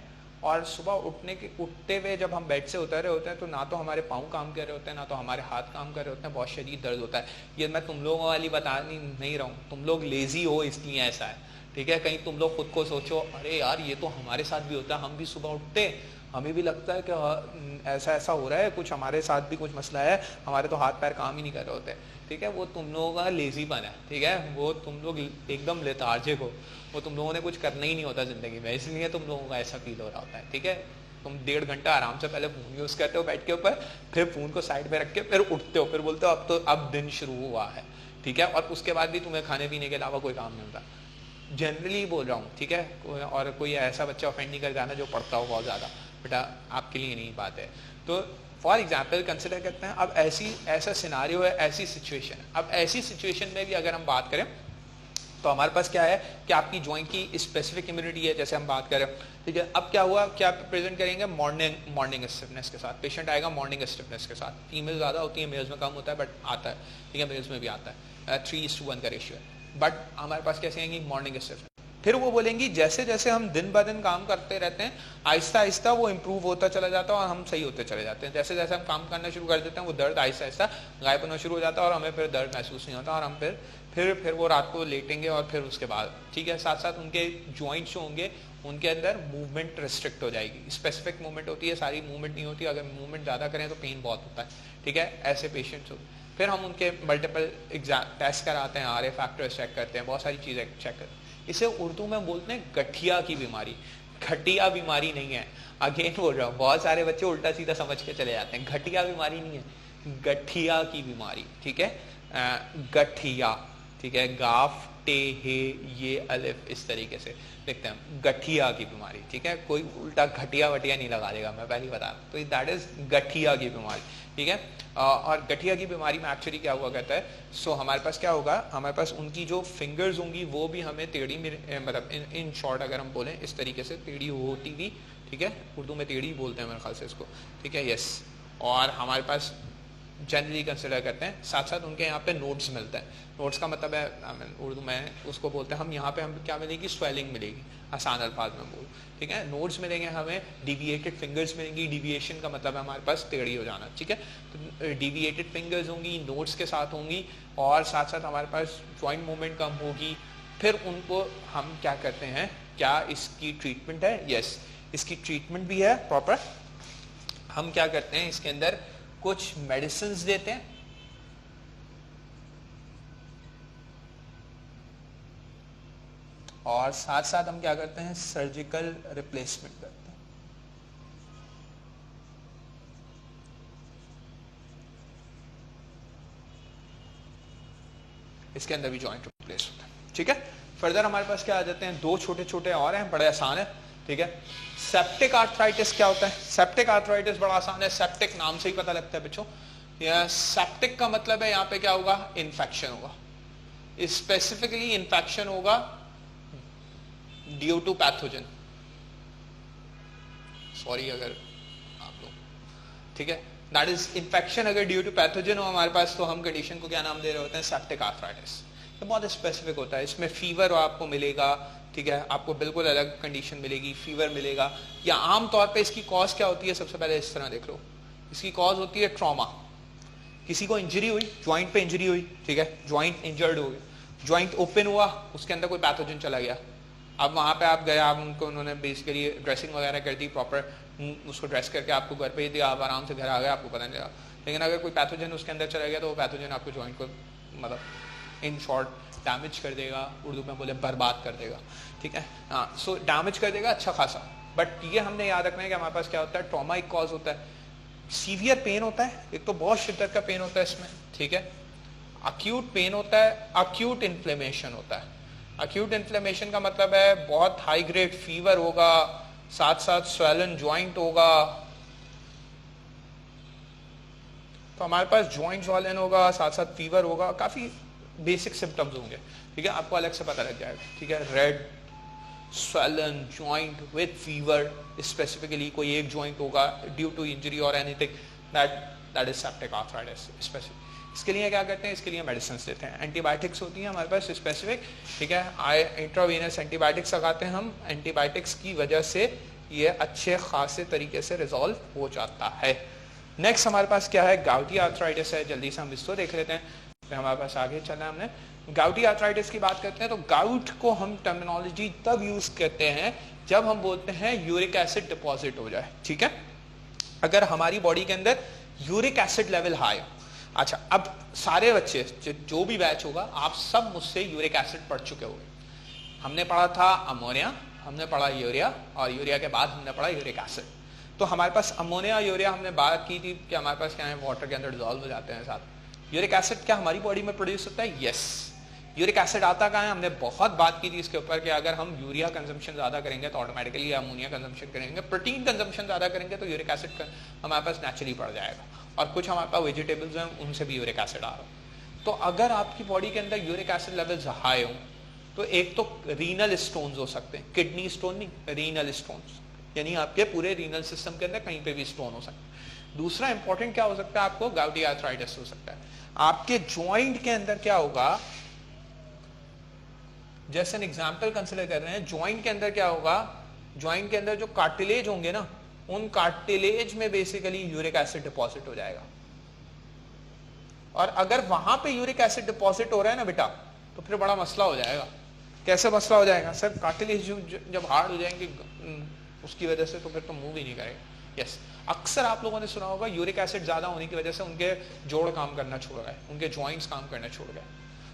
और सुबह उठते हुए जब हम बेड से उतर रहे होते हैं तो ना तो हमारे पाँव काम कर रहे होते हैं ना तो हमारे हाथ काम कर रहे होते हैं, बहुत शदीद दर्द होता है। ये मैं तुम लोगों वाली बता नहीं रहा हूँ, तुम लोग लेजी हो इसलिए ऐसा है, ठीक है? कहीं तुम लोग खुद को सोचो अरे यार ये तो हमारे साथ भी होता है, हम भी सुबह उठते हमें भी लगता है कि ऐसा ऐसा हो रहा है, कुछ हमारे साथ भी कुछ मसला है, हमारे तो हाथ पैर काम ही नहीं कर रहे होते, ठीक है? वो तुम लोगों का लेजीपन है, ठीक है? वो तुम लोग एकदम लेथार्जिक हो, वो तुम लोगों ने कुछ करना ही नहीं होता जिंदगी में, इसलिए तुम लोगों का ऐसा फील हो रहा होता है, ठीक है? तुम 1.5 घंटा आराम से पहले फोन यूज करते हो बेड के ऊपर, फिर फोन को साइड में रख के फिर उठते हो, फिर बोलते हो अब दिन शुरू हुआ है, ठीक है? और उसके बाद भी तुम्हें खाने पीने के अलावा कोई काम नहीं होता। जनरली बोल रहा हूँ, ठीक है? और कोई ऐसा बच्चा ऑफेंड नहीं कर जाना जो पढ़ता हो बहुत ज्यादा, बेटा आपके लिए नहीं बात है। तो फॉर एग्जाम्पल कंसिडर करते हैं अब ऐसा सिनारियो है, ऐसी सिचुएशन। अब ऐसी सिचुएशन में भी अगर हम बात करें तो हमारे पास क्या है कि आपकी ज्वाइंट की स्पेसिफिक इम्यूनिटी है, जैसे हम बात करें, ठीक है? अब क्या हुआ, क्या प्रेजेंट करेंगे? मॉर्निंग स्टिफनेस के साथ। पेशेंट आएगा मॉर्निंग स्टिफनेस के साथ। फीमेल ज़्यादा होती है, मेल्स में कम होता है, बट आता है, ठीक है? मेल्स में भी आता है, 3:1 का रेशियो है। बट हमारे पास कैसे आएंगी? Morning stiffness. फिर वो बोलेंगी जैसे जैसे हम दिन ब दिन काम करते रहते हैं आहिस्ता आहिस्ता वो इम्प्रूव होता चला जाता है और हम सही होते चले जाते हैं। जैसे जैसे हम काम करना शुरू कर देते हैं वो दर्द आहिस्ता आहिस्ता गायब होना शुरू हो जाता है और हमें फिर दर्द महसूस नहीं होता और हम फिर फिर वो रात को लेटेंगे और फिर उसके बाद, ठीक है। साथ साथ उनके जॉइंट्स जो होंगे उनके अंदर मूवमेंट रिस्ट्रिक्ट हो जाएगी, स्पेसिफिक मूवमेंट होती है, सारी मूवमेंट नहीं होती, अगर मूवमेंट ज़्यादा करें तो पेन बहुत होता है, ठीक है। ऐसे पेशेंट्स हो, फिर हम उनके मल्टीपल एग्जाम टेस्ट कराते हैं, RA फैक्टर्स चेक करते हैं, बहुत सारी चीज़ें चेक करते हैं। इसे उर्दू में बोलते हैं गठिया की बीमारी। घटिया बीमारी नहीं है, अगेन बोल रहा हूँ, बहुत सारे बच्चे उल्टा सीधा समझ के चले जाते हैं, घटिया बीमारी नहीं है, गठिया की बीमारी, ठीक है। गठिया, ठीक है, गाफ टे हे ये अलिफ इस तरीके से लिखते हैं, गठिया की बीमारी, ठीक है। कोई उल्टा घटिया वटिया नहीं लगा देगा, मैं पहले बता रहा हूँ। तो दैट इज गठिया की बीमारी, ठीक है। और गठिया की बीमारी में एक्चुअली क्या हुआ करता है, सो हमारे पास क्या होगा, हमारे पास उनकी जो फिंगर्स होंगी वो भी हमें टेढ़ी, मतलब इन शॉर्ट अगर हम बोलें इस तरीके से टेढ़ी होती हुई, ठीक है, उर्दू में टेढ़ी बोलते हैं मेरे ख्याल से इसको, ठीक है, यस। और हमारे पास जनरली कंसिडर करते हैं, साथ साथ उनके यहाँ पे नोट्स मिलते हैं। नोट्स का मतलब है उर्दू में उसको बोलते हैं हम, यहाँ पे हम क्या मिलेगी, स्वेलिंग मिलेगी, आसान अल्फाज में बोल, ठीक है। नोट्स मिलेंगे हमें, डिविएटेड फिंगर्स मिलेंगी, डिविएशन का मतलब है हमारे पास टेढ़ी हो जाना, ठीक है। तो डिविएटेड फिंगर्स होंगी, नोट्स के साथ होंगी, और साथ साथ हमारे पास जॉइंट मूवमेंट कम होगी। फिर उनको हम क्या करते हैं, क्या इसकी ट्रीटमेंट है, यस, इसकी ट्रीटमेंट भी है प्रॉपर। हम क्या करते हैं, इसके अंदर कुछ मेडिसिन देते हैं, और साथ साथ हम क्या करते हैं, सर्जिकल रिप्लेसमेंट करते हैं। इसके अंदर भी जॉइंट रिप्लेस होता है, ठीक है। फर्दर हमारे पास क्या आ जाते हैं, दो छोटे छोटे और हैं, बड़े आसान है, ठीक है। सेप्टिक आर्थराइटिस क्या होता है, सेप्टिक आर्थराइटिस बड़ा आसान है, सेप्टिक नाम से ही पता लगता है बच्चों। सेप्टिक का मतलब है यहाँ पे क्या होगा, इन्फेक्शन होगा, स्पेसिफिकली इन्फेक्शन होगा ड्यू टू पैथोजन, सॉरी अगर आप लोग, ठीक है, दैट इज इन्फेक्शन अगर ड्यू टू पैथोजन हो हमारे पास, तो हम कंडीशन को क्या नाम दे रहे होते हैं, सेप्टिक आर्थराइटिस। ये बहुत स्पेसिफिक होता है, इसमें फीवर आपको मिलेगा, ठीक है, आपको बिल्कुल अलग कंडीशन मिलेगी, फीवर मिलेगा। या आमतौर पे इसकी कॉज क्या होती है, सबसे पहले इस तरह देख लो, इसकी कॉज होती है ट्रॉमा, किसी को इंजरी हुई, ज्वाइंट पे इंजरी हुई, ठीक है, ज्वाइंट इंजर्ड हो गया, ज्वाइंट ओपन हुआ, उसके अंदर कोई पैथोजन चला गया, अब वहाँ पे आप गए, आप उनको, उन्होंने बेसिकली ड्रेसिंग वगैरह कर दी प्रॉपर, उसको ड्रेस करके आपको घर पे ही दिया, आप आराम से घर आ गए, आपको पता नहीं लगा। लेकिन अगर कोई पैथोजन उसके अंदर चला गया तो वो पैथोजन आपको ज्वाइंट को मतलब इन शॉर्ट डैमेज कर देगा, उर्दू में बोले बर्बाद कर देगा, ठीक है। हाँ, सो डैमेज कर देगा अच्छा खासा। बट ये हमने याद रखना है कि हमारे पास क्या होता है, ट्रॉमा एक कॉज होता है, सीवियर पेन होता है, एक तो बहुत शिद्दत का पेन होता है इसमें, ठीक है, अक्यूट पेन होता है, अक्यूट इन्फ्लेमेशन होता है। अक्यूट इन्फ्लेमेशन का मतलब है बहुत हाई ग्रेड फीवर होगा, साथ साथ स्वेलन ज्वाइंट होगा, तो हमारे पास ज्वाइंट स्वॉलन होगा, साथ साथ फीवर होगा, काफी बेसिक सिम्टम्स होंगे, ठीक है, आपको अलग से पता लग जाएगा, ठीक है। Red swollen joint with fever, specifically कोई एक joint होगा due to injury or anything, that is septic arthritis specific। इसके लिए क्या करते हैं, इसके लिए मेडिसिन देते हैं, एंटीबायोटिक्स होती हैं हमारे पास स्पेसिफिक, ठीक है, इंट्रावेनस एंटीबायोटिक्स लगाते हैं हम, एंटीबायोटिक्स की वजह से ये अच्छे खासे तरीके से रिजॉल्व हो जाता है। नेक्स्ट हमारे पास क्या है, गाउटी आर्थराइटिस है, जल्दी से हम इसको देख लेते हैं, फिर हमारे पास आगे चलना है। हमने गाउटी आर्थराइटिस की बात करते हैं, तो गाउट को हम टर्मिनोलॉजी तब यूज करते हैं जब हम बोलते हैं यूरिक एसिड डिपॉजिट हो जाए, ठीक है, अगर हमारी बॉडी के अंदर यूरिक एसिड लेवल हाई हो। अच्छा, अब सारे बच्चे जो भी बैच होगा, आप सब मुझसे यूरिक एसिड पढ़ चुके होंगे। हमने पढ़ा था अमोनिया, हमने पढ़ा यूरिया, और यूरिया के बाद हमने पढ़ा यूरिक एसिड। तो हमारे पास अमोनिया यूरिया हमने बात की थी कि हमारे पास क्या है, वाटर के अंदर डिजॉल्व हो जाते हैं साथ। यूरिक एसिड क्या हमारी बॉडी में प्रोड्यूस होता है, यस। यूरिक एसिड आता कहाँ है, हमने बहुत बात की थी इसके ऊपर कि अगर हम यूरिया कंजम्पशन ज्यादा करेंगे तो ऑटोमेटिकली अमोनिया कंजम्पशन करेंगे, प्रोटीन कंजम्पशन ज्यादा करेंगे तो यूरिक एसिड हमारे पास नेचुरली बढ़ जाएगा। और कुछ हमारे पास वेजिटेबल्स हैं, उनसे भी यूरिक एसिड आ रहा है। तो अगर आपकी बॉडी के अंदर यूरिक एसिड लेवल्स हाई हो, तो एक तो रीनल स्टोन्स हो सकते हैं, किडनी स्टोन नहीं, रीनल स्टोन्स, यानी आपके पूरे रीनल सिस्टम के अंदर कहीं पे भी स्टोन हो सकता है। दूसरा इंपॉर्टेंट क्या हो सकता है, आपको गाउटी आर्थराइटिस हो सकता है। आपके ज्वाइंट के अंदर क्या होगा, जैसे एन एग्जाम्पल कंसिडर कर रहे हैं, ज्वाइंट के अंदर क्या होगा, ज्वाइंट के अंदर जो कार्टिलेज होंगे ना, उन कार्टिलेज में बेसिकली यूरिक एसिड डिपॉजिट हो जाएगा। और अगर वहां पे यूरिक एसिड डिपॉजिट हो रहा है ना बेटा, तो फिर बड़ा मसला हो जाएगा। कैसे मसला हो जाएगा सर? कार्टिलेज जब हार्ड हो जाएंगे उसकी वजह से, तो फिर तो मूव ही नहीं करेगा। यस, अक्सर आप लोगों ने सुना होगा यूरिक एसिड ज्यादा होने की वजह से उनके जोड़ काम करना छोड़ गए, उनके जॉइंट्स काम करना छोड़ गए।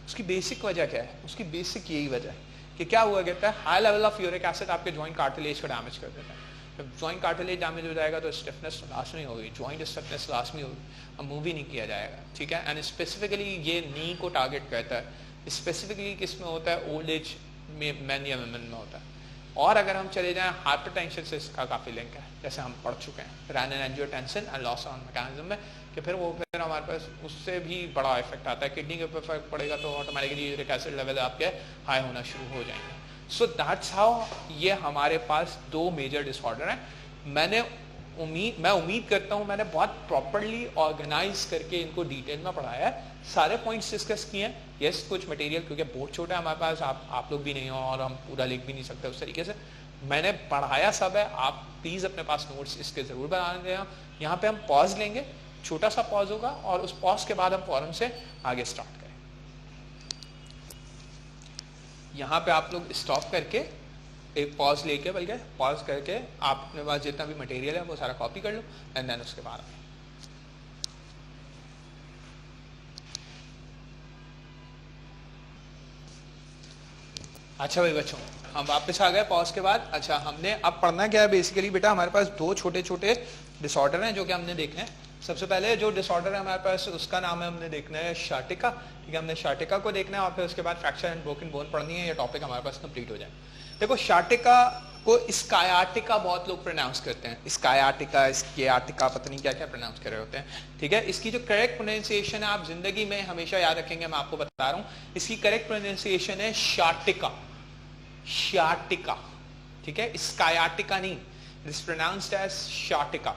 उसकी बेसिक वजह क्या है? उसकी बेसिक यही वजह है कि क्या हुआ कहता है, high level of uric acid आपके जॉइंट कार्टिलेज को डैमेज कर देता है। जब जॉइंट कार्टिलेज डैमेज हो जाएगा तो स्टिफनेस लास्ट में होगी, जॉइंट स्टिफनेस लास्ट में होगी, अब मूव ही नहीं किया जाएगा। ठीक है, एंड स्पेसिफिकली ये नी को टारगेट करता है। स्पेसिफिकली किस में होता है? ओल्ड एज में, मैन या वुमेन में होता है। और अगर हम चले जाएं हाइपरटेंशन से इसका काफी लिंक है, जैसे हम पढ़ चुके हैं renin angiotensin and loss on mechanism में, कि फिर वो फिर हमारे पास उससे भी बड़ा इफेक्ट आता है। किडनी के ऊपर फर्क पड़ेगा तो ऑटोमेटिकली यूरिक एसिड लेवल आपके हाई होना शुरू हो जाएंगे। सो दैट्स हाउ ये हमारे पास दो मेजर डिसऑर्डर हैं। मैं उम्मीद करता हूँ मैंने बहुत प्रॉपरली ऑर्गेनाइज करके इनको डिटेल में पढ़ाया है, सारे पॉइंट्स डिस्कस किए हैं। यस, कुछ मटेरियल क्योंकि बहुत छोटा है हमारे पास, आप लोग भी नहीं हो और हम पूरा लिख भी नहीं सकते उस तरीके से, मैंने पढ़ाया सब है। आप प्लीज अपने पास नोट्स इसके जरूर बना दें। यहाँ पे हम पॉज लेंगे, छोटा सा पॉज होगा और उस पॉज के बाद हम फौरन से आगे स्टार्ट करें। यहाँ पे आप लोग स्टॉप करके एक पॉज लेके, बल्कि पॉज करके आप अपने पास जितना भी मटेरियल है वो सारा कॉपी कर लो एंड देन उसके बाद अच्छा भाई बच्चों, हम वापस आ गए पॉज के बाद। अच्छा, हमने अब पढ़ना क्या है बेसिकली बेटा, हमारे पास दो छोटे छोटे डिसऑर्डर हैं जो कि हमने देखने हैं। सबसे पहले जो डिसऑर्डर है हमारे पास उसका नाम है, हमने देखना है शार्टिका। ठीक है, हमने शार्टिका को देखना है और फिर उसके बाद फ्रैक्चर एंड ब्रोकन बोन पढ़नी है। ये टॉपिक हमारे पास कंप्लीट हो जाए। देखो, शार्टिका को स्कायाटिका बहुत लोग प्रोनाउंस करते हैं, स्कायाटिका, स्कियाटिका, पता नहीं क्या क्या प्रोनाउंस कर रहे होते हैं। ठीक है, इसकी जो करेक्ट प्रोनाउंसिएशन है आप जिंदगी में हमेशा याद रखेंगे, मैं आपको बता रहा हूं, इसकी करेक्ट प्रोनाउंसिएशन है शार्टिका, शार्टिका। ठीक है, स्कायाटिका नहीं, it is pronounced as sciatica.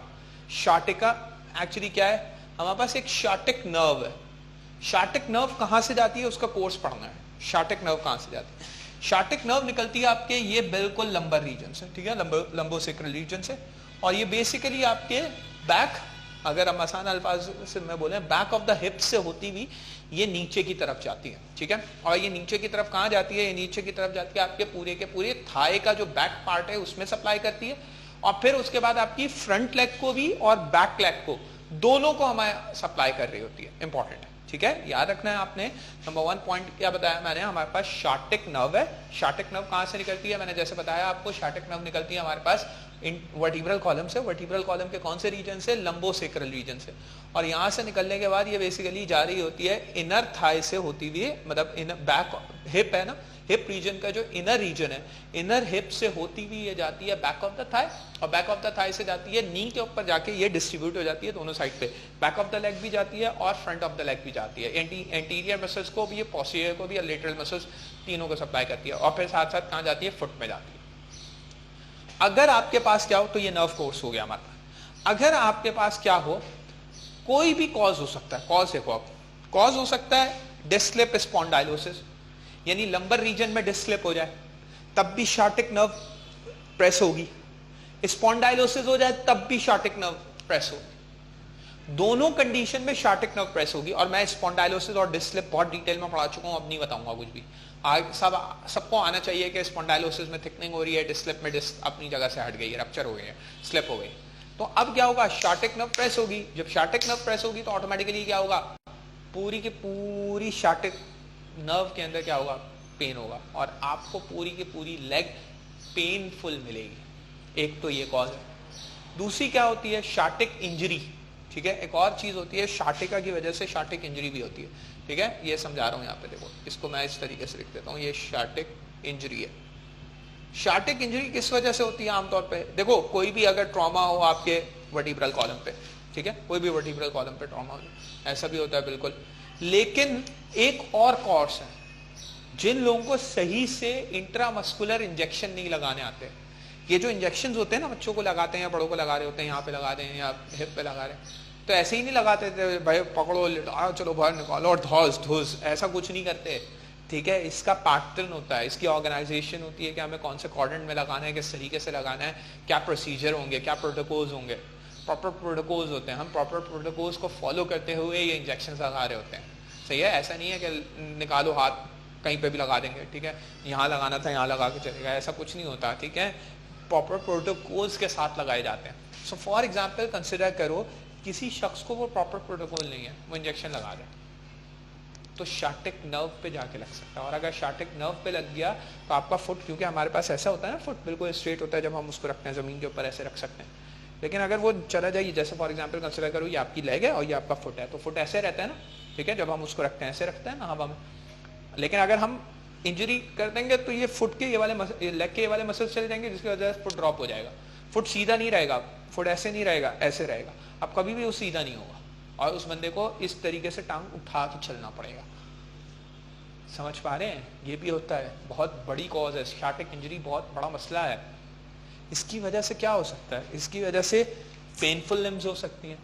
Sciatica actually क्या है, हमारे पास एक शार्टिक नर्व है। शार्टिक नर्व कहां से जाती है उसका कोर्स पढ़ना है। शार्टिक नर्व कहां से जाती है? शार्टिक नर्व निकलती है आपके ये बिल्कुल लंबर रीजन से, ठीक है, लंबोसेक्रल रीजन से, और ये बेसिकली आपके बैक, अगर हम आसान अल्फाज से मैं बोले, बैक ऑफ द हिप से होती हुई ये नीचे की तरफ जाती है। ठीक है, और ये नीचे की तरफ कहां जाती है? ये नीचे की तरफ जाती है आपके पूरे के पूरे थाई का जो बैक पार्ट है उसमें सप्लाई करती है, और फिर उसके बाद आपकी फ्रंट लेग को भी और बैक लेग को, दोनों को हमें सप्लाई कर रही होती है। इंपॉर्टेंट है, ठीक है, याद रखना है आपने। नंबर 1 पॉइंट क्या बताया मैंने, हमारे पास शार्टिक नर्व है। शार्टिक नर्व कहां से निकलती है? मैंने जैसे बताया आपको, शार्टिक नर्व निकलती है हमारे पास वर्टिब्रल कॉलम से। वर्टिब्रल कॉलम के कौन से रीजन से? लंबोसेक्रल रीजन से। और यहां से निकलने के बाद ये बेसिकली जा रही होती है इनर थाई से होती हुई, मतलब इन बैक हिप है ना, हिप रीजन का जो इनर रीजन है, इनर हिप से होती हुई ये जाती है बैक ऑफ द थाई, और बैक ऑफ द थाई से जाती है नी के ऊपर जाके ये डिस्ट्रीब्यूट हो जाती है दोनों साइड पे। बैक ऑफ द लेग भी जाती है और फ्रंट ऑफ द लेग भी जाती है। एंटीरियर मसल्स को भी, पोस्टीरियर को भी, और लेटरल मसल्स, तीनों को सप्लाई करती है। और फिर साथ साथ कहां जाती है? फुट में जाती है। अगर आपके पास क्या हो तो ये नर्व कोर्स हो गया हमारे पास। अगर आपके पास क्या हो, कोई भी कॉज हो सकता है, कॉज देखो आप, कॉज हो सकता है डिस्क स्लिप स्पॉन्डाइलोसिस, यानी लंबर रीजन में डिस्क स्लिप हो जाए तब भी शार्टिक नर्व प्रेस होगी। स्पॉन्डाइलोसिस हो जाए तब भी शार्टिक नर्व प्रेस होगी। दोनों कंडीशन में शार्टिक नर्व प्रेस होगी। और मैं स्पॉन्डाइलोसिस और डिस्क स्लिप बहुत डिटेल में पढ़ा चुका हूं, अब नहीं बताऊंगा कुछ भी। सबको आना चाहिए कि स्पॉन्डाइलोसिस में थिकनिंग हो रही है, डिस्क स्लिप में डिस्क अपनी जगह से हट गई है, रप्चर हो गई है, स्लिप हो गई। तो अब क्या होगा? शार्टिक नर्व प्रेस होगी। जब शार्टिक नर्व प्रेस होगी तो ऑटोमेटिकली क्या होगा? पूरी की पूरी शार्टिक नर्व के अंदर क्या होगा? पेन होगा, और आपको पूरी की पूरी लेग पेनफुल मिलेगी। एक तो ये कॉज है। दूसरी क्या होती है? शार्टिक इंजरी। ठीक है, एक और चीज होती है, शार्टिका की वजह से शार्टिक इंजरी भी होती है। ठीक है, ये समझा रहा हूं यहाँ पे, देखो इसको मैं इस तरीके से लिख देता हूँ, ये शार्टिक इंजरी है। शार्टिक इंजरी किस वजह से होती है आमतौर पे? देखो, कोई भी अगर ट्रॉमा हो आपके वर्टिब्रल कॉलम पे, ठीक है, कोई भी वर्टिब्रल कॉलम पे ट्रॉमा हो, ऐसा भी होता है बिल्कुल। लेकिन एक और कॉज है, जिन लोगों को सही से इंट्रामस्कुलर इंजेक्शन नहीं लगाने आते, ये जो इंजेक्शन होते हैं ना, बच्चों को लगाते हैं या बड़ों को लगा रहे होते हैं, यहाँ पे लगा रहे हैं या हिप पे लगा रहे हैं, तो ऐसे ही नहीं लगाते थे भाई, पकड़ो लिटाओ चलो बाहर निकालो और धौस धूस, ऐसा कुछ नहीं करते। ठीक है, इसका पैटर्न होता है, इसकी ऑर्गेनाइजेशन होती है कि हमें कौन से क्वाड्रेंट में लगाना है, किस तरीके से लगाना है, क्या प्रोसीजर होंगे, क्या प्रोटोकॉल्स होंगे। प्रॉपर प्रोटोकॉल्स होते हैं, हम प्रॉपर प्रोटोकॉल्स को फॉलो करते हुए ये इंजेक्शन लगा रहे होते हैं। सही है, ऐसा नहीं है कि निकालो हाथ कहीं पे भी लगा देंगे, ठीक है, यहाँ लगाना था यहाँ लगा के चलेगा, ऐसा कुछ नहीं होता, ठीक है, प्रॉपर प्रोटोकॉल्स के साथ लगाए जाते हैं। सो फॉर एग्जांपल कंसिडर करो किसी शख्स को वो प्रॉपर प्रोटोकॉल नहीं है, वो इंजेक्शन लगा दे तो शार्टिक नर्व पे जाके लग सकता है, और अगर शार्टिक नर्व पे लग गया तो आपका फुट, क्योंकि हमारे पास ऐसा होता है ना, फुट बिल्कुल स्ट्रेट होता है जब हम उसको रखते हैं ज़मीन के ऊपर ऐसे रख सकते हैं, लेकिन अगर वो चला जाए, जैसे फॉर एग्जांपल कंसिडर करो ये आपकी लेग है और ये आपका फुट है, तो फुट ऐसे रहता है ना, ठीक है, जब हम उसको रखते हैं ऐसे रखते हैं ना हवा में, लेकिन अगर हम इंजरी कर देंगे तो ये फुट के ये वाले लेग के ये वाले मसल्स चले जाएंगे, जिसकी वजह से फुट ड्रॉप हो जाएगा, फुट सीधा नहीं रहेगा, फुट ऐसे नहीं रहेगा, ऐसे रहेगा, अब कभी भी वो सीधा नहीं होगा, और उस बंदे को इस तरीके से टांग उठा के चलना पड़ेगा। समझ पा रहे हैं? ये भी होता है, बहुत बड़ी कॉज है, शार्टिक इंजरी बहुत बड़ा मसला है। इसकी वजह से क्या हो सकता है? इसकी वजह से पेनफुल लिम्स हो सकती हैं,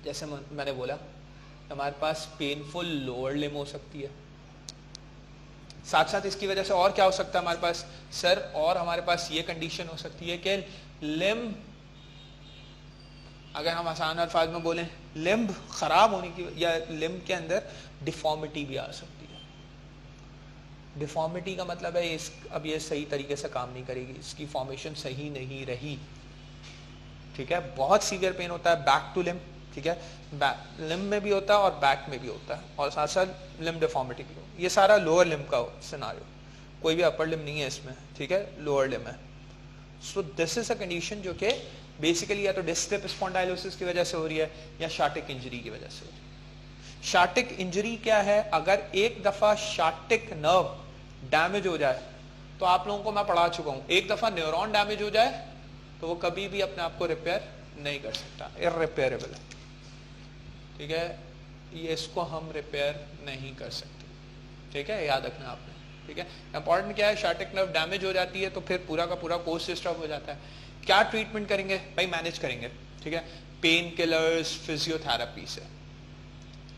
जैसे मैंने बोला हमारे पास पेनफुल लोअर लिम हो सकती है, साथ साथ इसकी वजह से और क्या हो सकता है हमारे पास सर, और हमारे पास ये कंडीशन हो सकती है कि लिम्ब, अगर हम आसान अल्फाज में बोलें, लिम्ब खराब होने की, या लिम्ब के अंदर डिफॉर्मिटी भी आ सकती है। डिफॉर्मिटी का मतलब है अब ये सही तरीके से काम नहीं करेगी, इसकी फॉर्मेशन सही नहीं रही, ठीक है, बहुत सीवियर पेन होता है बैक टू लिम्ब, ठीक है, लिम्ब में भी होता है और बैक में भी होता है, और साथ साथ लिम्ब डिफॉर्मिटी भी हो, ये सारा लोअर लिम्ब का सिनारियो, कोई भी अपर लिम्ब नहीं है इसमें, ठीक है, लोअर लिम्ब है। So this is a condition जो कि बेसिकली या तो डिस्क स्लिप स्पॉन्डाइलोसिस की वजह से हो रही है या शार्टिक इंजरी की वजह से हो रही है। शार्टिक इंजरी क्या है? अगर एक दफा शार्टिक नर्व डैमेज हो जाए, तो आप लोगों को मैं पढ़ा चुका हूं, एक दफा न्यूरॉन डैमेज हो जाए तो वो कभी भी अपने आप को रिपेयर नहीं कर सकता, इररिपेयरेबल है, ठीक है, ये इसको हम रिपेयर नहीं कर सकते, ठीक है, याद रखना आपने, ठीक है। इंपॉर्टेंट क्या है, शार्टिक नर्व डैमेज हो जाती है तो फिर पूरा का पूरा कोर्स डिस्टर्ब हो जाता है। क्या ट्रीटमेंट करेंगे भाई? मैनेज करेंगे, ठीक है, पेन किलर्स, फिजियोथेरेपी से,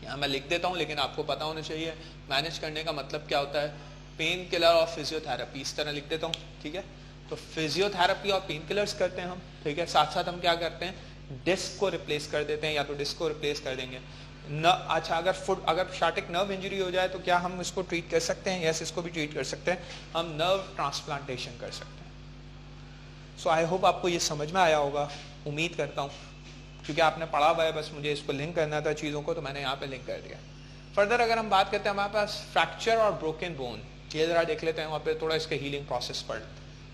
यहाँ मैं लिख देता हूँ लेकिन आपको पता होना चाहिए मैनेज करने का मतलब क्या होता है, पेन किलर और फिजियोथेरेपी, इस तरह लिख देता हूँ, ठीक है। तो फिजियोथेरेपी और पेन किलर्स करते हैं हम, ठीक है, साथ साथ हम क्या करते हैं, डिस्क को रिप्लेस कर देते हैं, या तो डिस्क को रिप्लेस कर देंगे न। अच्छा, अगर शार्टिक नर्व इंजरी हो जाए तो क्या हम इसको ट्रीट कर सकते हैं? यस, इसको भी ट्रीट कर सकते हैं, हम नर्व ट्रांसप्लांटेशन कर सकते हैं। सो आई होप आपको ये समझ में आया होगा, उम्मीद करता हूँ, क्योंकि आपने पढ़ा हुआ है, बस मुझे इसको लिंक करना था चीज़ों को, तो मैंने यहाँ पे लिंक कर दिया। फर्दर अगर हम बात करते हैं हमारे पास फ्रैक्चर और ब्रोकन बोन, ये जरा देख लेते हैं, वहाँ पे थोड़ा इसके हीलिंग प्रोसेस पढ़,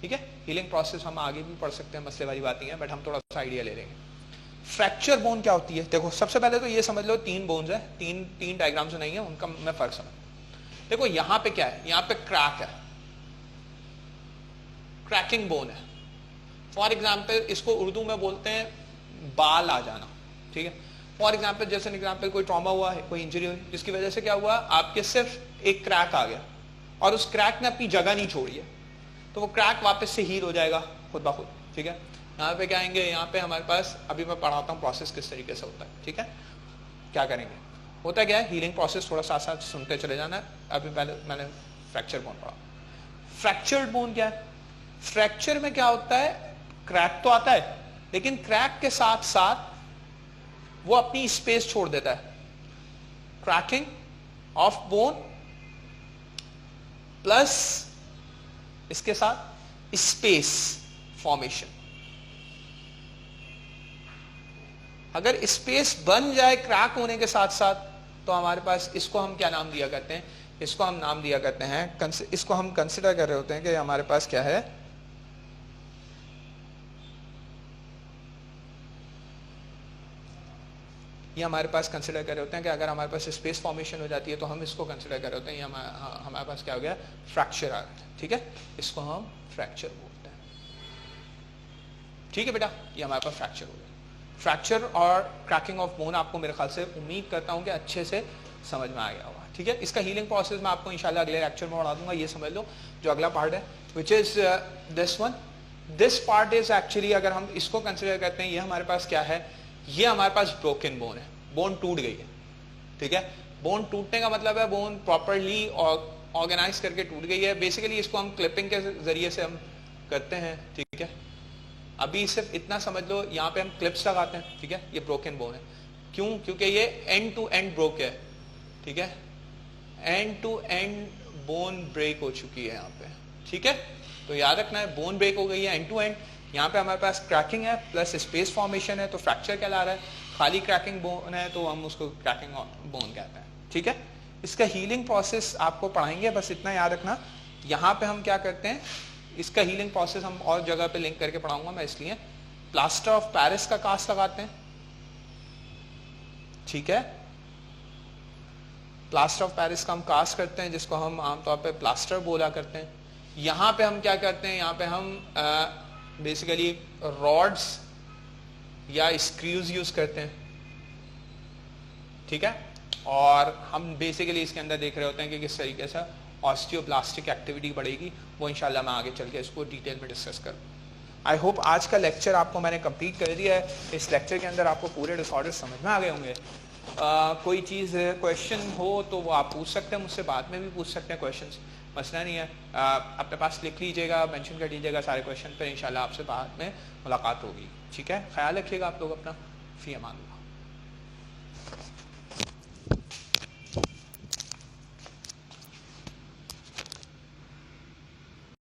ठीक है, हीलिंग प्रोसेस हम आगे भी पढ़ सकते हैं, मसले वाली बात नहीं है, बट हम थोड़ा सा आइडिया ले लेंगे। फ्रैक्चर बोन क्या होती है? देखो सबसे पहले तो ये समझ लो, तीन बोन्स है, तीन डायग्राम्स नहीं है, उनका मैं फर्क समझ। देखो यहाँ पे क्या है, यहाँ पे क्रैक है, क्रैकिंग बोन है। फॉर एग्जाम्पल इसको उर्दू में बोलते हैं बाल आ जाना, ठीक है। फॉर एग्जाम्पल, जैसे एग्जाम्पल कोई ट्रॉमा हुआ है, कोई इंजरी हुई, जिसकी वजह से क्या हुआ, आपके सिर्फ एक क्रैक आ गया और उस क्रैक ने अपनी जगह नहीं छोड़ी है, तो वो क्रैक वापस से हील हो जाएगा खुद ब खुद, ठीक है। यहाँ पे क्या आएंगे, यहाँ पे हमारे पास, अभी मैं पढ़ाता हूँ प्रोसेस किस तरीके से होता है, ठीक है। क्या करेंगे, होता क्या है, हीलिंग प्रोसेस थोड़ा साथ साथ सुनते चले जाना है। अभी पहले मैंने फ्रैक्चर बोन पढ़ा। फ्रैक्चर्ड बोन क्या है? फ्रैक्चर में क्या होता है, क्रैक तो आता है, लेकिन क्रैक के साथ साथ वो अपनी स्पेस छोड़ देता है। क्रैकिंग ऑफ बोन प्लस इसके साथ स्पेस फॉर्मेशन। अगर स्पेस बन जाए क्रैक होने के साथ साथ, तो हमारे पास, इसको हम क्या नाम दिया करते हैं, इसको हम नाम दिया करते हैं, इसको हम कंसिडर कर रहे होते हैं कि हमारे पास क्या है, ये हमारे पास कंसिडर कर रहे होते हैं कि अगर हमारे पास स्पेस फॉर्मेशन हो जाती है तो हम इसको कंसिडर कर रहे होते हैं, हमारे पास क्या हो गया, फ्रैक्चर आ गया, ठीक है, इसको हम फ्रैक्चर बोलते हैं, ठीक है बेटा, ये हमारे पास फ्रैक्चर हो गया। फ्रैक्चर और क्रैकिंग ऑफ बोन आपको मेरे ख्याल से, उम्मीद करता हूं कि अच्छे से समझ में आ गया होगा, ठीक है। इसका हीलिंग प्रोसेस मैं आपको इंशाल्लाह अगले लेक्चर में पढ़ा दूंगा। ये समझ लो जो अगला पार्ट है, which is this one. This part is actually, अगर हम इसको कंसिडर करते हैं, ये हमारे पास क्या है, ये हमारे पास ब्रोकन बोन है, बोन टूट गई है, ठीक है। बोन टूटने का मतलब है बोन प्रॉपरली ऑर्गेनाइज करके टूट गई है। बेसिकली इसको हम क्लिपिंग के जरिए से हम करते हैं, ठीक है। अभी सिर्फ इतना समझ लो, यहाँ पे हम क्लिप्स लगाते हैं, ठीक है, ये ब्रोकन बोन है। क्यों? क्योंकि ये एंड टू एंड ब्रोक है, ठीक है, end to end bone break हो चुकी है यहाँ पे, ठीक है। तो याद रखना है बोन ब्रेक हो गई है एंड टू एंड। यहाँ पे हमारे पास क्रैकिंग है प्लस स्पेस फॉर्मेशन है, तो फ्रैक्चर कहला रहा है। खाली क्रैकिंग बोन है तो हम उसको क्रैकिंग बोन कहते हैं, ठीक है। इसका हीलिंग प्रोसेस आपको पढ़ाएंगे, बस इतना याद रखना। यहाँ पे हम क्या करते हैं, इसका हीलिंग प्रोसेस हम और जगह पे लिंक करके पढ़ाऊंगा मैं, इसलिए प्लास्टर ऑफ पेरिस का कास्ट लगाते हैं, ठीक है। प्लास्टर ऑफ पेरिस का हम कास्ट करते हैं, जिसको हम आमतौर पे प्लास्टर बोला करते हैं। यहाँ पे हम क्या करते हैं, यहाँ पे हम बेसिकली रॉड्स या स्क्रूज यूज करते हैं, ठीक है। और हम बेसिकली इसके अंदर देख रहे होते हैं कि किस तरीके से ऑस्टियोब्लास्टिक एक्टिविटी बढ़ेगी, वो इंशाल्लाह मैं आगे चल के इसको डिटेल में डिस्कस करूँ। आई होप आज का लेक्चर आपको मैंने कंप्लीट कर दिया है। इस लेक्चर के अंदर आपको पूरे डिसऑर्डर समझ में आ गए होंगे। कोई चीज़ क्वेश्चन हो तो वो आप पूछ सकते हैं मुझसे, बाद में भी पूछ सकते हैं क्वेश्चंस, मसला नहीं है। अपने पास लिख लीजिएगा, मेंशन कर लीजिएगा सारे क्वेश्चन, पर इंशाल्लाह आपसे बाद में मुलाकात होगी, ठीक है। ख्याल रखिएगा आप लोग अपना। फी अमान।